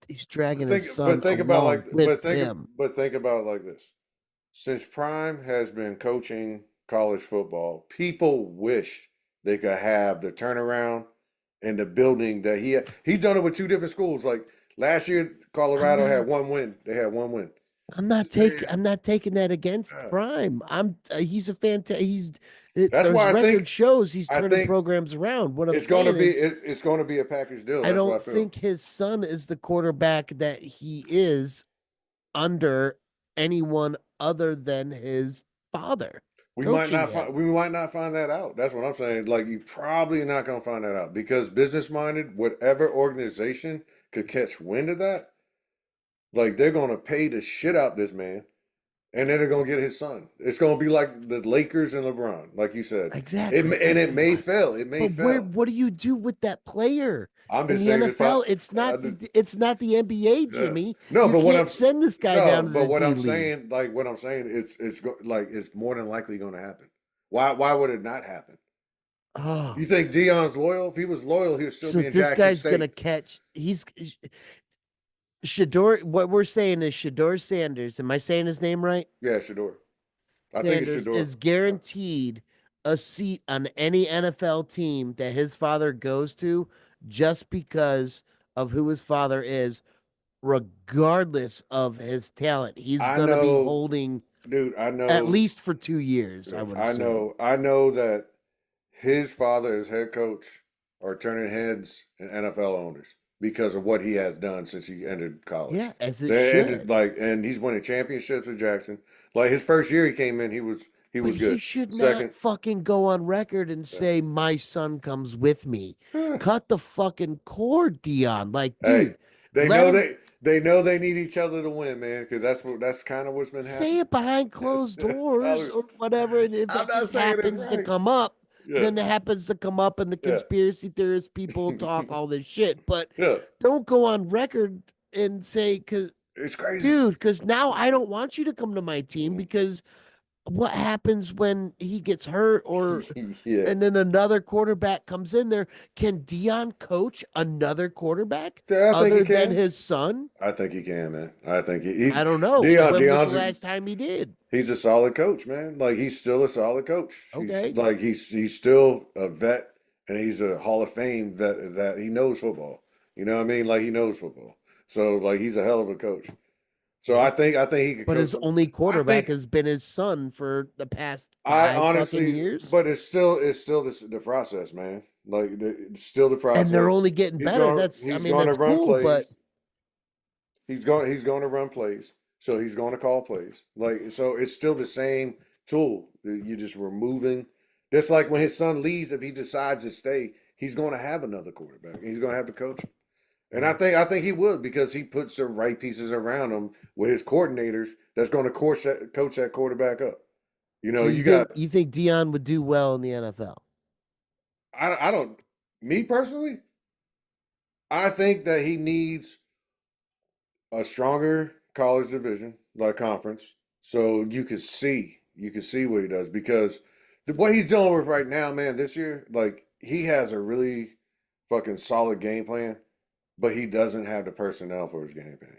he's dragging his son think about along like with him. but think about it like this. Since Prime has been coaching college football, people wish they could have the turnaround and the building that he had. He's done it with two different schools. Like last year, I'm Colorado had not one win. They had one win. I'm not taking that against Yeah. Prime. He's a fantastic That's his why record shows he's I turning think programs around. What I'm saying is it's going to be a package deal. I That's what don't I feel. think his son is the quarterback that he is under anyone other than his father coaching him. We might not find that out. That's what I'm saying. Like you probably not going to find that out because business minded, whatever organization could catch wind of that, like they're going to pay the shit out this man, and then they're going to get his son. It's going to be like the Lakers and LeBron, like you said. Exactly. And it may fail. It may But where fail. what do you do with that player? I'm In just the saying it's NFL, probably. Uh, it's not the NBA, yeah. Jimmy. No, You but can't send this guy down to the what D I'm League. saying, like what I'm saying, like it's more than likely going to happen. Why would it not happen? Oh, You think Dion's loyal? If he was loyal, he would still so be in this Jackson guy's State. gonna catch. He's Shador. What we're saying is Shador Sanders. Am I saying his name right? Yeah, Shador. I think it's Sanders Shador. is guaranteed a seat on any NFL team that his father goes to, just because of who his father is, regardless of his talent. He's I gonna be know, holding dude. at least for 2 years, I would assume. I know that his father, as head coach, are turning heads in NFL owners because of what he has done since he entered college. Yeah, as it They ended should. like, and he's winning championships with Jackson. Like his first year he came in, he But was he good. should not Second, fucking go on record and yeah. say my son comes with me. Eh, Cut the fucking cord, Dion. Like, hey, dude, let him they know they need each other to win, man. Because that's kind of what's been say happening. it behind closed doors I'm or whatever. And if I'm it not just saying it happens to right. come up, Yeah, then it happens to come up, and the yeah, conspiracy theorist people talk all this shit. But yeah. don't go on record and say, It's crazy. dude, because now I don't want you to come to my team Mm. because what happens when he gets hurt or Yeah. and then another quarterback comes in there? Can Dion coach another quarterback Yeah, I think he other than can. his son? I think he can, man. I think he's I don't know. Dion. When was the Dion's last time he did? he's a solid coach, man. Like he's still a solid coach. Okay. He's still a vet, and he's a Hall of Fame vet. That he knows football. You know what I mean? Like he knows football. So like he's a hell of a coach. So Yeah. I think he could But coach his them. only I quarterback think has been his son for the past I 5 fucking years. but it's still the process, man. Like it's still the And they're process. only getting better. That's, I He's mean, going to that's run cool, but plays. He's going to run plays. So he's going to call plays. Like so, it's still the same tool. You're just removing. Just like when his son leaves, if he decides to stay, he's going to have another quarterback. He's going to have to coach him. And yeah. I think he would because he puts the right pieces around him with his coordinators that's going to coach that quarterback up. You know, So you got you think Dion would do well in the NFL? I don't me personally, I think that he needs a stronger college division, like conference, so you can see what he does because what he's dealing with right now, man, this year, like he has a really fucking solid game plan, but he doesn't have the personnel for his game plan.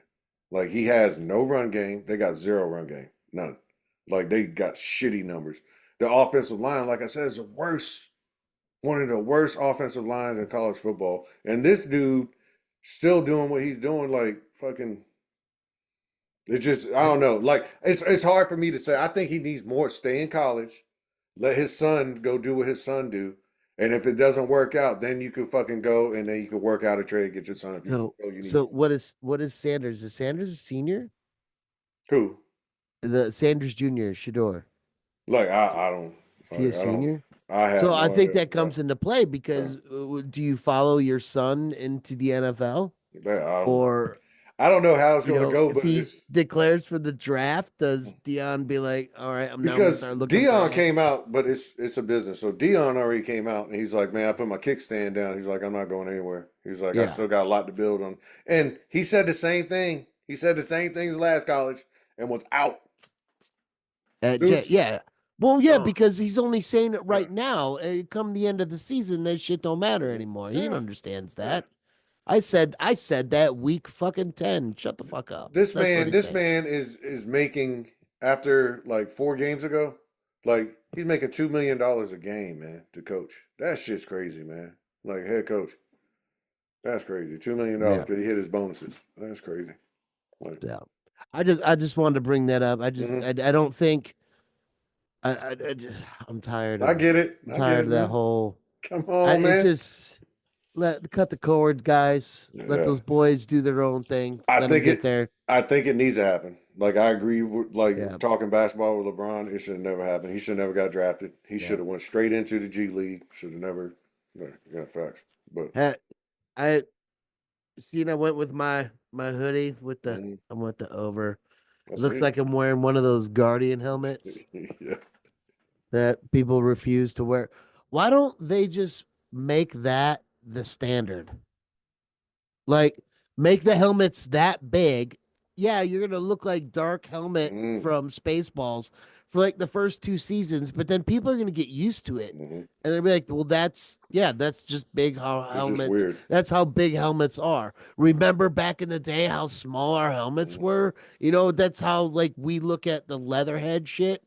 Like he has no run game. They got zero run game, none. Like they got shitty numbers. The offensive line, like I said, is the worst, one of the worst offensive lines in college football. And this dude still doing what he's doing, like fucking it's just I Yeah. don't know. Like it's hard for me to say. I think he needs more. Stay in college. Let his son go do what his son do. And if it doesn't work out, then you could fucking go and then you could work out a trade, get your son if you So feel you need so to. what is Sanders? Is Sanders a senior? Who? The Sanders Jr. Shador. Like Is I don't he a I don't senior? I have So I no think idea. that comes into play Yeah, because do you follow your son into the NFL? yeah, Or, I don't know how it's going to go, if but he it's declares for the draft, does Dion be like, all right, I'm now gonna because start looking for Dion a came out, but it's a business. So Dion already came out, and he's like, "Man, I put my kickstand down." He's like, "I'm not going anywhere." He's like, "I yeah. still got a lot to build on." And he said the same thing. He said the same things last college, and was out. Dude's Yeah. Well, yeah, gone. because he's only saying it Yeah, right now. Come the end of the season, that shit don't matter anymore. He yeah, understands yeah. that. I said that week fucking 10. Shut the fuck up. That's what he's This saying. man is making after like 4 games ago, like he's making $2 million a game, man, to coach. That shit's crazy, man. Like head coach. That's crazy. $2 million Yeah. because he hit his bonuses. That's crazy. Like, Yeah. I just wanted to bring that up. hmm I don't think I just I'm I get tired it, of that man. whole Come I on, it's man. just cut the cord, guys. Let Yeah, those boys do their own thing. I Let them think get it. there. I think it needs to happen. Like I agree with Yeah. like talking basketball with LeBron. It should have never happened. He should have never got drafted. He Yeah. should have went straight into the G League. Should have never. Yeah, yeah, facts. But Hey, I I went with my hoodie with the mhm, I went the over. I It see looks it. like I'm wearing one of those Guardian helmets Yeah. that people refuse to wear. Why don't they just make that the standard? Like, make the helmets that big. Yeah, you're gonna look like Dark Helmet Mm, from Spaceballs for like the first 2 seasons, but then people are gonna get used to it. hmm And they'll be like, well, that's just big how It's just helmets, weird. that's how big helmets are. Remember back in the day how small our helmets Mhm. were? That's how like we look at the leatherhead shit.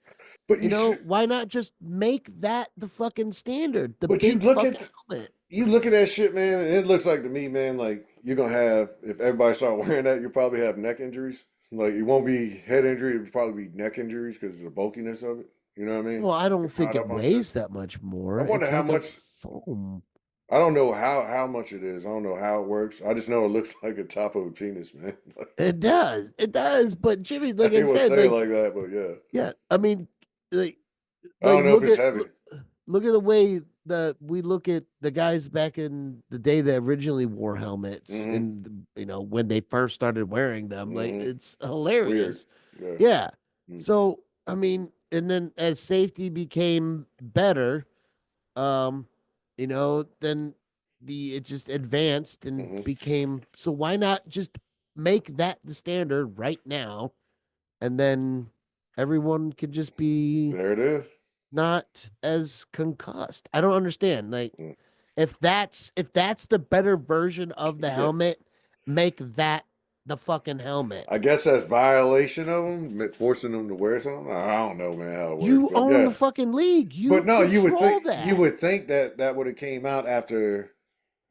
But you should. Why not just make that the fucking standard? The But big fucking helmet. you look at that shit, man, and it looks like to me, man, like you're gonna have if everybody start wearing that, you'll probably have neck injuries. Like it won't be head injury, it'll probably be neck injuries because of the bulkiness of it. You know what I mean? Well, I don't You're think tied it up on shit. weighs that much I more. wonder It's how like a much. foam. I don't know how much it is. I don't know how it works. I just know it looks like the top of a penis, man. It does. It does. But Jimmy, I like I ain't gonna said, say it like, like that, but yeah. yeah, I mean, like, I don't know if it's heavy. look at the way that we look at the guys back in the day that originally wore helmets Mm-hmm. and when they first started wearing them. Like, Mm-hmm. it's Weird. hilarious. Yeah. Yeah. Mm-hmm. So I mean, and then as safety became better, um, then it just advanced and Mm-hmm. became, so why not just make that the standard right now and then Everyone could just be There it is. not as concussed. I don't understand. Like Mm. if that's the better version of the Yeah. helmet, make that the fucking helmet. I guess that's violation of them, forcing them to wear something. I don't know, man, how it works, You but own yeah. the fucking league. But You no, control you that. would think that that would have came out after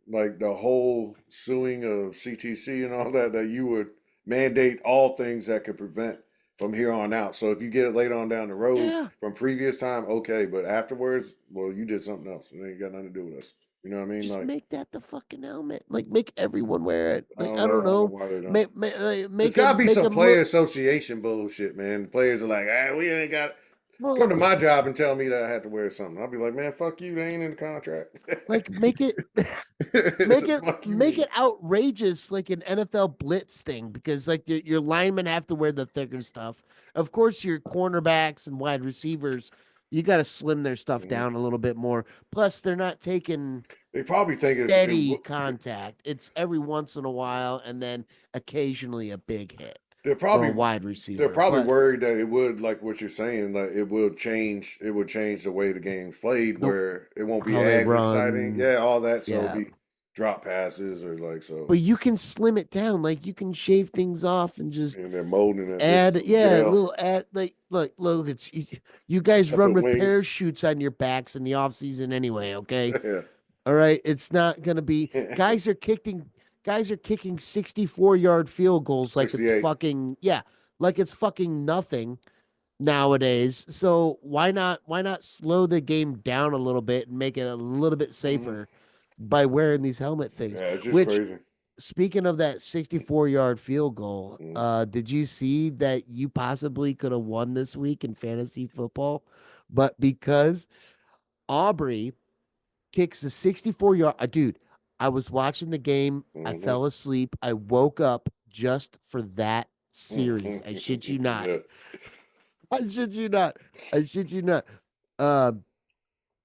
like the whole suing of CTC and all that, that you would mandate all things that could prevent from here on out. So if you get it later on down the road Yeah. from previous time, okay, but afterwards, well, you did something else and it ain't got nothing to do with us. You know what I mean? Just Like, make that the fucking helmet. Like make everyone wear it. I Like don't I know. don't I don't know know. why they don't. It's Make got to him be make some him player look association bullshit, man. The players are like, ah, we ain't got. Come to well. my job and tell me that I have to wear something. I'll be like, man, fuck you. They ain't in the contract. Like make it make The it fuck you make mean? it outrageous like an NFL blitz thing because like your linemen have to wear the thicker stuff. Of course, your cornerbacks and wide receivers, you got to slim their stuff Mhm. down a little bit more. Plus, they're not taking They probably think steady contact. It's every once in a while and then occasionally a big hit they're from a probably wide they're receiver. probably But worried that it would, like what you're saying, that it would change the way the game's played, the where it won't be how they as exciting. run, Yeah, all that. So it'll yeah. be drop passes or like so, But you can slim it down. Like you can shave things off and just and they're molding that bitch add, from yeah, gel. little add like look, it's you guys I run put with wings. parachutes on your backs in the off season anyway, okay? Yeah. All right. It's not gonna be guys are kicking 64-yard field goals like it's 68. fucking yeah, like it's fucking nothing nowadays. So why not slow the game down a little bit and make it a little bit Mm-hmm. safer by wearing these helmet things? Yeah, it's just Which crazy. speaking of that 64-yard field goal, Mm-hmm. did you see that you possibly could have won this week in fantasy football? But because Aubrey kicks a 64-yard, dude, I was watching the game. I Mm-hmm. fell asleep. I woke up just for that series. I shit you not. Yeah. I shit you not. I shit you not. Um,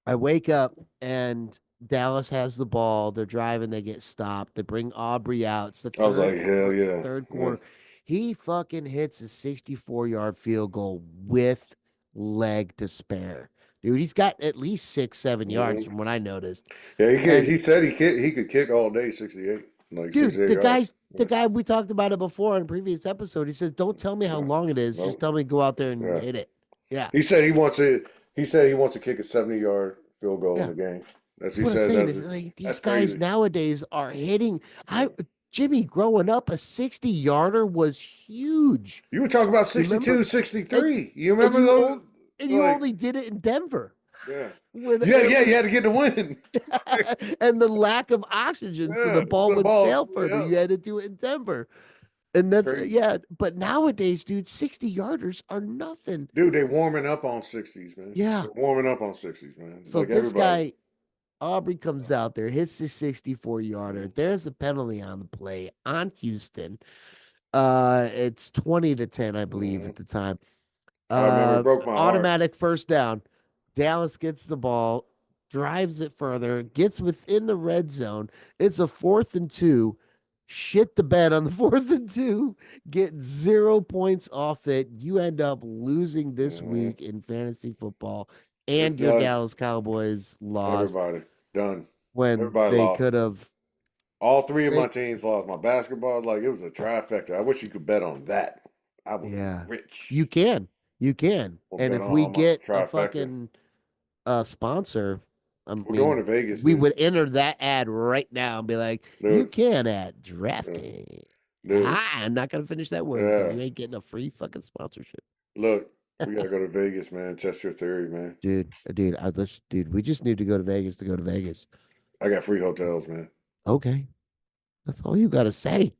I wake up and Dallas has the ball. They're driving. They get stopped. They bring Aubrey out. It's the I was like, third hell quarter. yeah. Third Yeah. quarter. He fucking hits a 64-yard field goal with leg to spare. Dude, he's got at least 6, 7 yards Mm-hmm. from what I noticed. Yeah, And he said he could kick all day 68, like dude, 68 the yards. guy, the guy we talked about it before in a previous episode. He said, "Don't tell me how No, long it is. Just no, tell me go out there and yeah. hit it." Yeah, He said he wants it. He said he wants to kick a 70-yard field goal in yeah. the game. That's That's he what I'm said. saying is like these That's guys crazy. nowadays are hitting. I Yeah. Jimmy growing up, a 60-yarder was huge. You were talking about You remember? 62, And 63. You and remember you those? only and you Like, only did it in Denver yeah, with yeah. You with had to get the win. and the lack of oxygen, so the Yeah, ball so the would ball. sail further. Yeah, You had to do it in Denver. And that's crazy, yeah, but nowadays, dude, 60-yarders are nothing. dude. They warming up on 60s, man. Yeah. They're warming up on 60s, man. So Like this everybody. guy, Aubrey comes out there, hits the 64-yarder. Mhm, There's a penalty on the play on Houston. It's 20-10, I believe, mhm. at the time. I remember it broke my heart. Automatic first down. Dallas gets the ball, drives it further, gets within the red zone. It's a 4th and 2. Shit the bed on the 4th and 2. Get 0 points off it. You end up losing this Mhm. week in fantasy football, It's and your done. Dallas Cowboys lost Everybody done. when Everybody they lost. could have. All three of my They, teams lost. My basketball, like it was a trifecta. I wish you could bet on that. I would be yeah, rich. you can, We'll and bet if on we all my get a trifecta. fucking sponsor, I We're going mean, to Vegas, we dude. would enter that ad right now and be like, you Dude, can at yeah, DraftKings. dude. I'm not gonna finish that word because Yeah. you ain't getting a free fucking sponsorship, Look, we gotta go to Vegas, man. Test your theory, man. dude. We just need to go to Vegas to go to Vegas. I got free hotels, man. Okay, that's all you gotta say.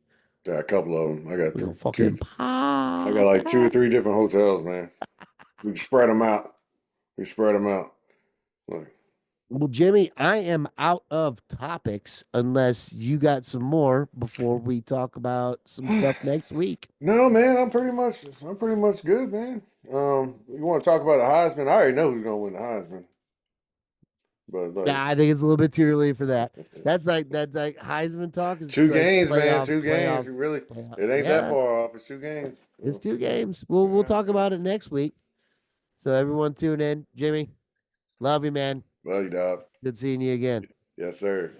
Yeah, a couple of them. I got We gonna two. fucking I got pop like two or that. three different hotels, man. We can spread them out. We spread them out. Like, Well, Jimmy, I am out of topics unless you got some more before we talk about some stuff next week. no, man. I'm pretty much good, man. You want to talk about a Heisman? I already know who's gonna win the Heisman. But Nah, I think it's a little bit too early for that. That's like Heisman talk is two like games, man. playoffs, Two games. playoffs, You really, playoffs. it ain't that Yeah, far off. It's 2 games. it's So, 2 games. We'll yeah. talk about it next week. So everyone tune in. Jimmy, love you, man. Well, you dog. Good seeing you again. Yes, sir.